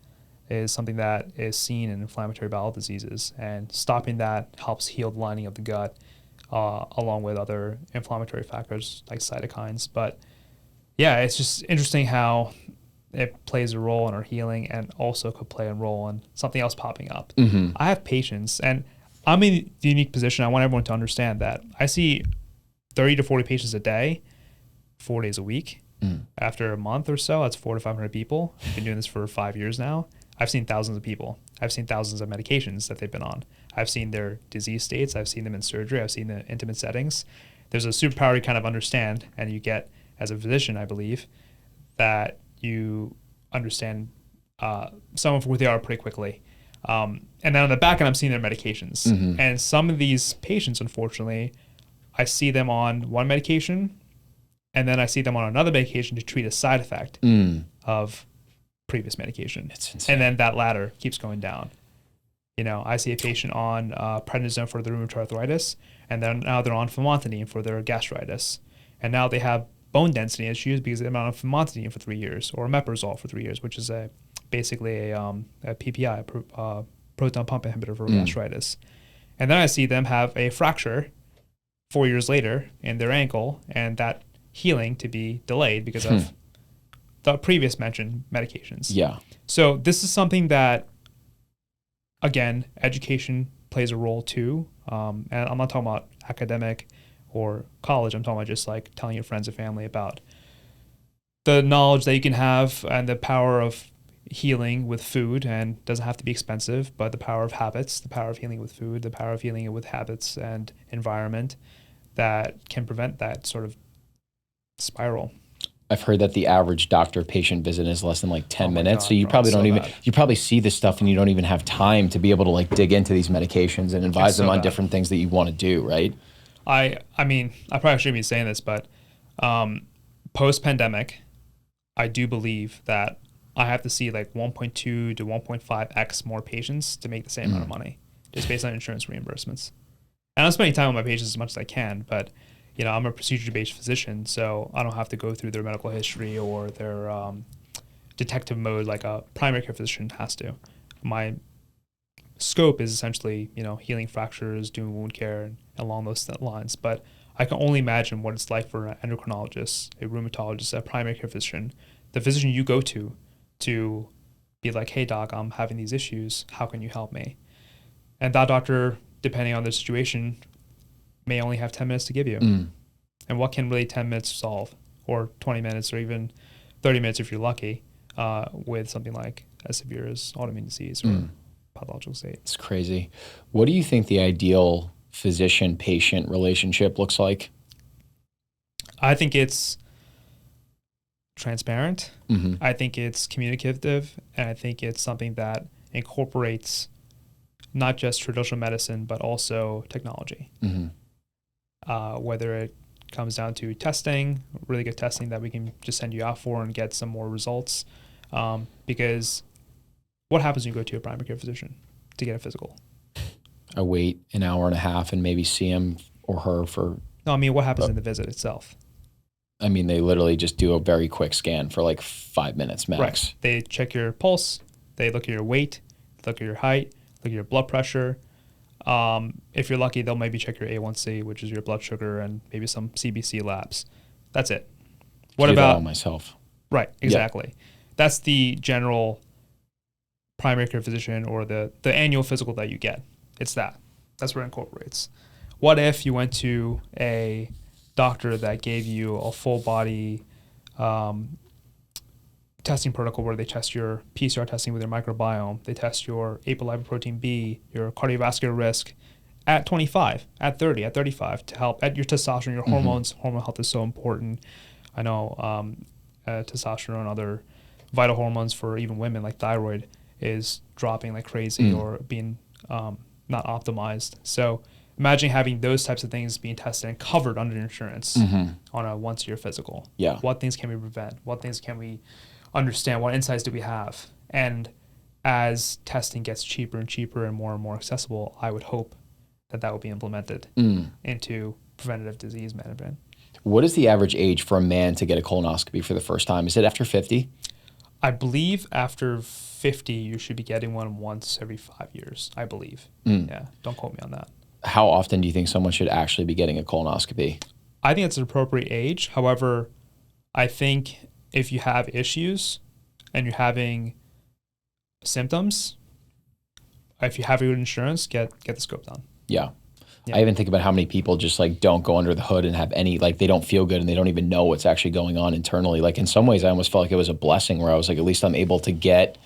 is something that is seen in inflammatory bowel diseases, and stopping that helps heal the lining of the gut, along with other inflammatory factors like cytokines. But yeah, it's just interesting how it plays a role in our healing and also could play a role in something else popping up. I have patients, and I'm in the unique position. I want everyone to understand that I see 30 to 40 patients a day, 4 days a week. After a month or so, that's 400 to 500 people. I've been doing this for 5 years now. I've seen thousands of people. I've seen thousands of medications that they've been on. I've seen their disease states. I've seen them in surgery. I've seen the intimate settings. There's a superpower you kind of understand, and you get as a physician, I believe, that you understand someone for who they are pretty quickly. And then on the back end, I'm seeing their medications. And some of these patients, unfortunately, I see them on one medication, and then I see them on another medication to treat a side effect of previous medication. It's insane. And then that ladder keeps going down. You know, I see a patient on prednisone for their rheumatoid arthritis, and then now they're on famotidine for their gastritis. And now they have bone density issues because they've been on famotidine for 3 years, or omeprazole for 3 years, which is basically a PPI, proton pump inhibitor for gastritis. And then I see them have a fracture 4 years later in their ankle, and that healing to be delayed because of the previous mentioned medications. Yeah. So this is something that, again, education plays a role too. And I'm not talking about academic or college. I'm talking about just like telling your friends and family about the knowledge that you can have and the power of healing with food, and it doesn't have to be expensive, but the power of habits, the power of healing with food, the power of healing with habits and environment that can prevent that sort of spiral. I've heard that the average doctor-patient visit is less than like 10 minutes. God, so you bro, probably it's don't so even, bad. you probably see this stuff and you don't even have time to be able to like dig into these medications and advise It's them so on bad. different things that you want to do, right? I mean, I probably shouldn't be saying this, but post-pandemic, I do believe that I have to see like 1.2 to 1.5x more patients to make the same amount of money, just based on insurance reimbursements. And I'm spending time with my patients as much as I can, but you know, I'm a procedure-based physician, so I don't have to go through their medical history or their detective mode like a primary care physician has to. My scope is essentially, you know, healing fractures, doing wound care, and along those lines. But I can only imagine what it's like for an endocrinologist, a rheumatologist, a primary care physician, the physician you go to be like, hey, doc, I'm having these issues. How can you help me? And that doctor, depending on the situation, may only have 10 minutes to give you. And what can really 10 minutes solve, or 20 minutes, or even 30 minutes if you're lucky, with something like as severe as autoimmune disease or pathological state? It's crazy. What do you think the ideal physician-patient relationship looks like? I think it's transparent. I think it's communicative, and I think it's something that incorporates not just traditional medicine, but also technology. Whether it comes down to testing, really good testing that we can just send you out for and get some more results. Because what happens when you go to a primary care physician to get a physical? I wait an hour and a half and maybe see him or her for... No, I mean, what happens in the visit itself? I mean, they literally just do a very quick scan for like 5 minutes max. Right. They check your pulse. They look at your weight, look at your height, look at your blood pressure. If you're lucky, they'll maybe check your A1C, which is your blood sugar, and maybe some CBC labs. That's it. What I do that about all myself? Right, exactly. That's the general primary care physician, or the annual physical that you get. It's that. That's what it incorporates. What if you went to a doctor that gave you a full body testing protocol where they test your PCR testing with your microbiome, they test your apolipoprotein B, your cardiovascular risk at 25, at 30, at 35 to help at your testosterone, your hormones. Hormone health is so important. I know testosterone, other vital hormones for even women, like thyroid, is dropping like crazy or being not optimized. So imagine having those types of things being tested and covered under insurance on a once-a-year physical. Yeah. What things can we prevent? What things can we understand? What insights do we have? And as testing gets cheaper and cheaper and more accessible, I would hope that will be implemented into preventative disease management. What is the average age for a man to get a colonoscopy for the first time? Is it after 50? I believe after 50, you should be getting one once every 5 years, I believe. Yeah, don't quote me on that. How often do you think someone should actually be getting a colonoscopy? I think it's an appropriate age. However, I think if you have issues and you're having symptoms, if you have good insurance, get the scope done. Yeah. I even think about how many people just like don't go under the hood and have any, like they don't feel good and they don't even know what's actually going on internally. Like in some ways I almost felt like it was a blessing where I was like, at least I'm able to get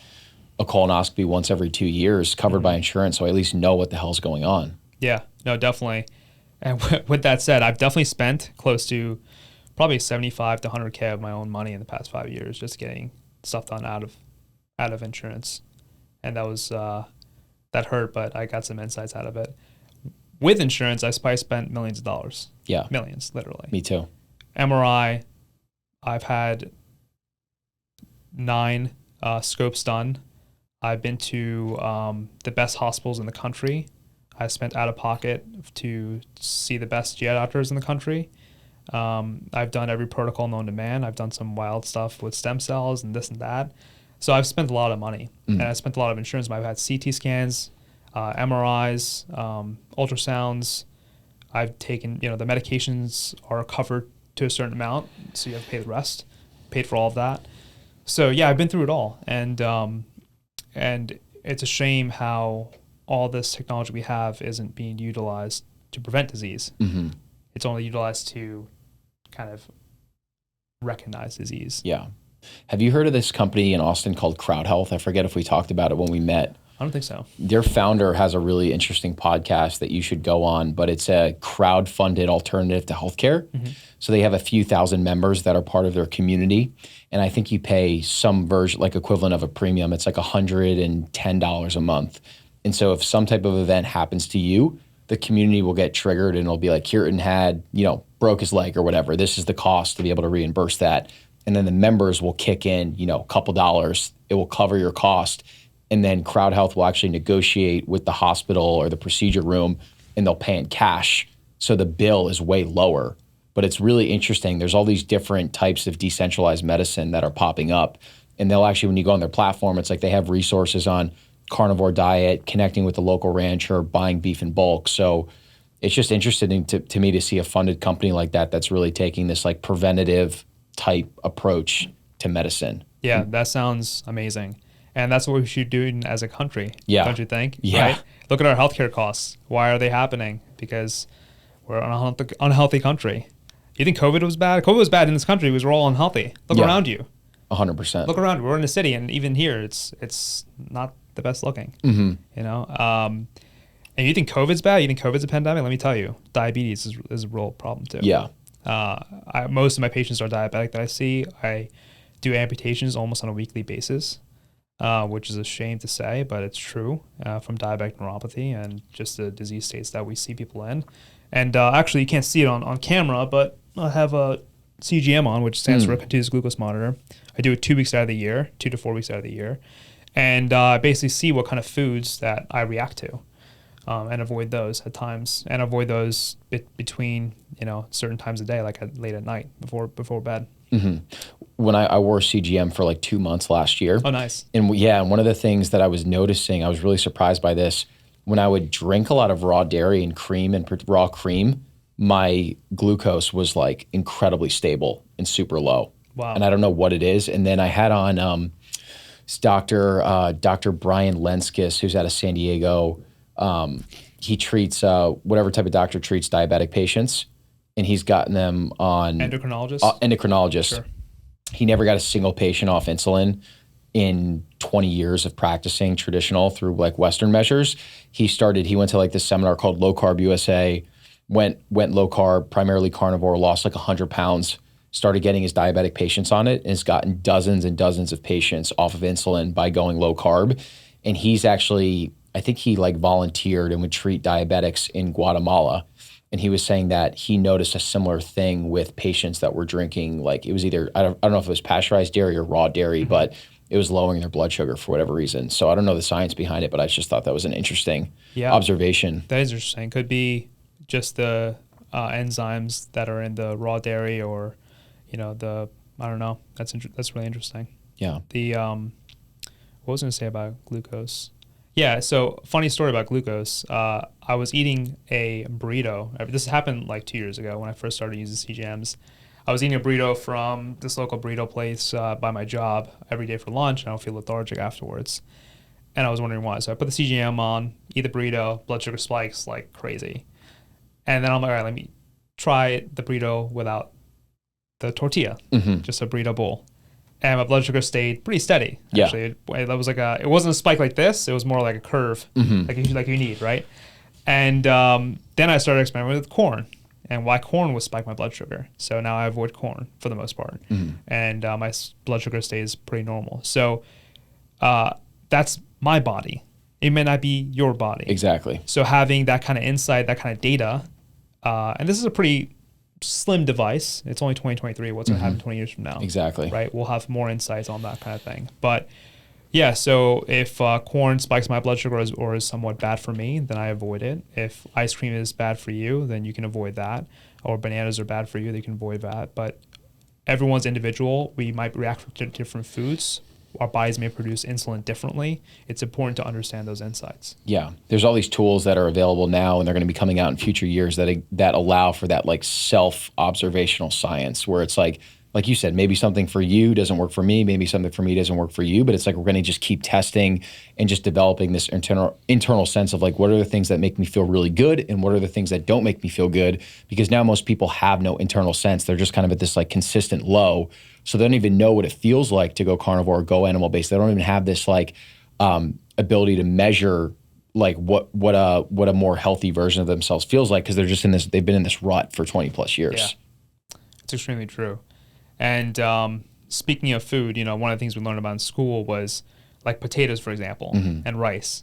a colonoscopy once every 2 years covered by insurance. So I at least know what the hell's going on. Yeah, no, definitely. And with that said, I've definitely spent close to probably 75 to 100K of my own money in the past 5 years just getting stuff done out of insurance. And that was, that hurt, but I got some insights out of it. With insurance, I probably spent millions of dollars. Yeah. Millions, literally. Me too. MRI, I've had 9 scopes done. I've been to the best hospitals in the country. I spent out of pocket to see the best GI doctors in the country. I've done every protocol known to man. I've done some wild stuff with stem cells and this and that. So I've spent a lot of money. And I spent a lot of insurance. I've had CT scans, MRIs, ultrasounds. I've taken, the medications are covered to a certain amount, so you have to pay the rest, paid for all of that. So yeah, I've been through it all. And it's a shame how all this technology we have isn't being utilized to prevent disease. It's only utilized to kind of recognize disease. Yeah. Have you heard of this company in Austin called Crowd Health? I forget if we talked about it when we met. I don't think so. Their founder has a really interesting podcast that you should go on, but it's a crowd-funded alternative to healthcare. So they have a few thousand members that are part of their community. And I think you pay some version, like equivalent of a premium. It's like $110 a month. And so if some type of event happens to you, the community will get triggered and it'll be like, Kirten had, broke his leg or whatever. This is the cost to be able to reimburse that. And then the members will kick in, a couple dollars. It will cover your cost. And then Crowd Health will actually negotiate with the hospital or the procedure room and they'll pay in cash. So the bill is way lower. But it's really interesting. There's all these different types of decentralized medicine that are popping up. And they'll actually, when you go on their platform, it's like they have resources on carnivore diet, connecting with the local rancher, buying beef in bulk. So it's just interesting to me to see a funded company like that that's really taking this like preventative type approach to medicine. Yeah, that sounds amazing. And that's what we should do as a country, don't you think? Yeah. Right? Look at our healthcare costs. Why are they happening? Because we're an unhealthy country. You think COVID was bad? COVID was bad in this country because we're all unhealthy. Look around you. 100%. Look around. We're in a city, and even here, it's not the best looking. And you think COVID's bad? You think COVID's a pandemic? Let me tell you, diabetes is a real problem too. Yeah. Most of my patients are diabetic that I see. I do amputations almost on a weekly basis. Which is a shame to say, but it's true, from diabetic neuropathy and just the disease states that we see people in. And actually, you can't see it on camera, but I have a CGM on, which stands for a continuous glucose monitor. I do it 2 weeks out of the year, 2 to 4 weeks out of the year. And I basically see what kind of foods that I react to and avoid those at times, and avoid those between, certain times of day, like late at night before bed. When I wore CGM for like 2 months last year. Oh, nice. And one of the things that I was noticing, I was really surprised by this, when I would drink a lot of raw dairy and cream and raw cream, my glucose was like incredibly stable and super low. Wow. And I don't know what it is. And then I had on Dr. Brian Lenskis, who's out of San Diego. He treats whatever type of doctor treats diabetic patients. And he's gotten them on endocrinologist. Sure. He never got a single patient off insulin in 20 years of practicing traditional through like Western measures. He went to like this seminar called Low Carb USA, went low carb, primarily carnivore, lost like 100 pounds, started getting his diabetic patients on it, and has gotten dozens and dozens of patients off of insulin by going low carb. And he's actually, I think he like volunteered and would treat diabetics in Guatemala. And he was saying that he noticed a similar thing with patients that were drinking, like it was either, I don't know if it was pasteurized dairy or raw dairy, but it was lowering their blood sugar for whatever reason. So I don't know the science behind it, but I just thought that was an interesting observation. That is interesting. Could be just the enzymes that are in the raw dairy, or, I don't know. That's really interesting. Yeah. What was I going to say about glucose? Yeah, so funny story about glucose. I was eating a burrito. This happened like 2 years ago when I first started using CGMs. I was eating a burrito from this local burrito place by my job every day for lunch, and I don't feel lethargic afterwards. And I was wondering why. So I put the CGM on, eat the burrito, blood sugar spikes like crazy. And then I'm like, all right, let me try the burrito without the tortilla, just a burrito bowl. And my blood sugar stayed pretty steady. Actually, it was like it wasn't a spike like this. It was more like a curve, like you need, right? And then I started experimenting with corn, and why corn would spike my blood sugar. So now I avoid corn for the most part, and my blood sugar stays pretty normal. So that's my body. It may not be your body. Exactly. So having that kind of insight, that kind of data, and this is a pretty slim device. It's only 2023. What's going to happen 20 years from now? Exactly. Right. We'll have more insights on that kind of thing. But yeah, so if corn spikes my blood sugar or is somewhat bad for me, then I avoid it. If ice cream is bad for you, then you can avoid that. Or bananas are bad for you, they can avoid that. But everyone's individual. We might react to different foods. Our bodies may produce insulin differently. It's important to understand those insights. Yeah, there's all these tools that are available now, and they're going to be coming out in future years that allow for that like self-observational science, where it's like you said, maybe something for you doesn't work for me, maybe something for me doesn't work for you, but it's like we're going to just keep testing and just developing this internal sense of like, what are the things that make me feel really good and what are the things that don't make me feel good? Because now most people have no internal sense. They're just kind of at this like consistent low. So they don't even know what it feels like to go carnivore or go animal-based. They don't even have this like ability to measure like what a more healthy version of themselves feels like, because they're just they've been in this rut for 20 plus years. Yeah, it's extremely true. And speaking of food, one of the things we learned about in school was like potatoes, for example, and rice.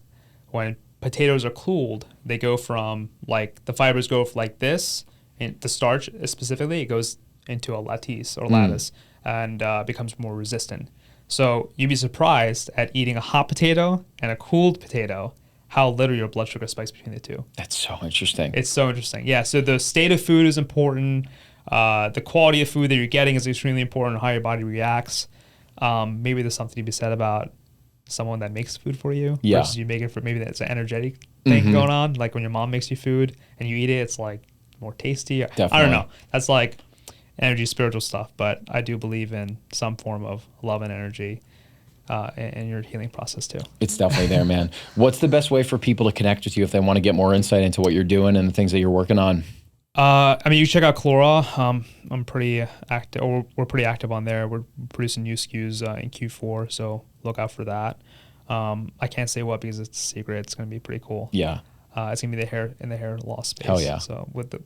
When potatoes are cooled, they go from like the fibers go like this, and the starch specifically, it goes into a lattice or lattice. And becomes more resistant. So you'd be surprised at eating a hot potato and a cooled potato, how little your blood sugar spikes between the two. That's so interesting. It's so interesting. Yeah, so the state of food is important. The quality of food that you're getting is extremely important, how your body reacts. Maybe there's something to be said about someone that makes food for you versus you make it for, maybe that's an energetic thing going on. Like when your mom makes you food and you eat it, it's like more tasty. Definitely. I don't know. That's like energy, spiritual stuff, but I do believe in some form of love and energy in your healing process too. It's definitely there, man. What's the best way for people to connect with you if they want to get more insight into what you're doing and the things that you're working on? You check out Klora. I'm pretty active, or we're pretty active on there. We're producing new SKUs in Q4, so look out for that. I can't say what because it's a secret. It's going to be pretty cool. Yeah. It's gonna be the hair loss space. Hell yeah! So with the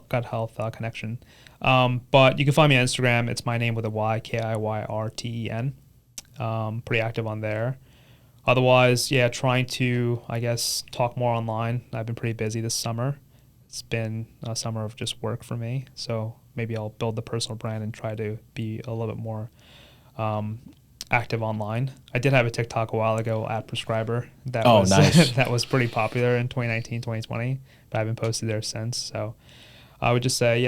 gut health connection, but you can find me on Instagram. It's my name with a Y, KIYRTEN. Pretty active on there. Otherwise, yeah, trying to talk more online. I've been pretty busy this summer. It's been a summer of just work for me. So maybe I'll build the personal brand and try to be a little bit more active online. I did have a TikTok a while ago at Prescriber that was nice. That was pretty popular in 2019, 2020, but I haven't posted there since. So I would just say,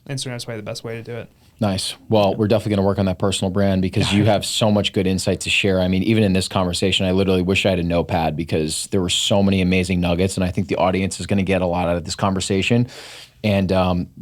Instagram's probably the best way to do it. Nice. Well, we're definitely going to work on that personal brand because you have so much good insight to share. I mean, even in this conversation, I literally wish I had a notepad because there were so many amazing nuggets, and I think the audience is going to get a lot out of this conversation. And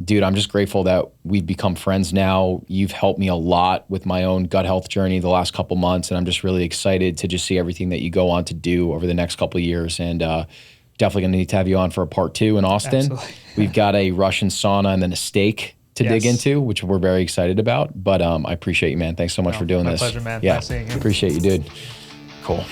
dude, I'm just grateful that we've become friends now. You've helped me a lot with my own gut health journey the last couple months, and I'm just really excited to just see everything that you go on to do over the next couple of years. And definitely going to need to have you on for a part 2 in Austin. Absolutely. We've got a Russian sauna and then a steak to dig into, which we're very excited about. But I appreciate you, man. Thanks so much for doing this. My pleasure, man. Yeah, Nice seeing you. Appreciate you, dude. Cool.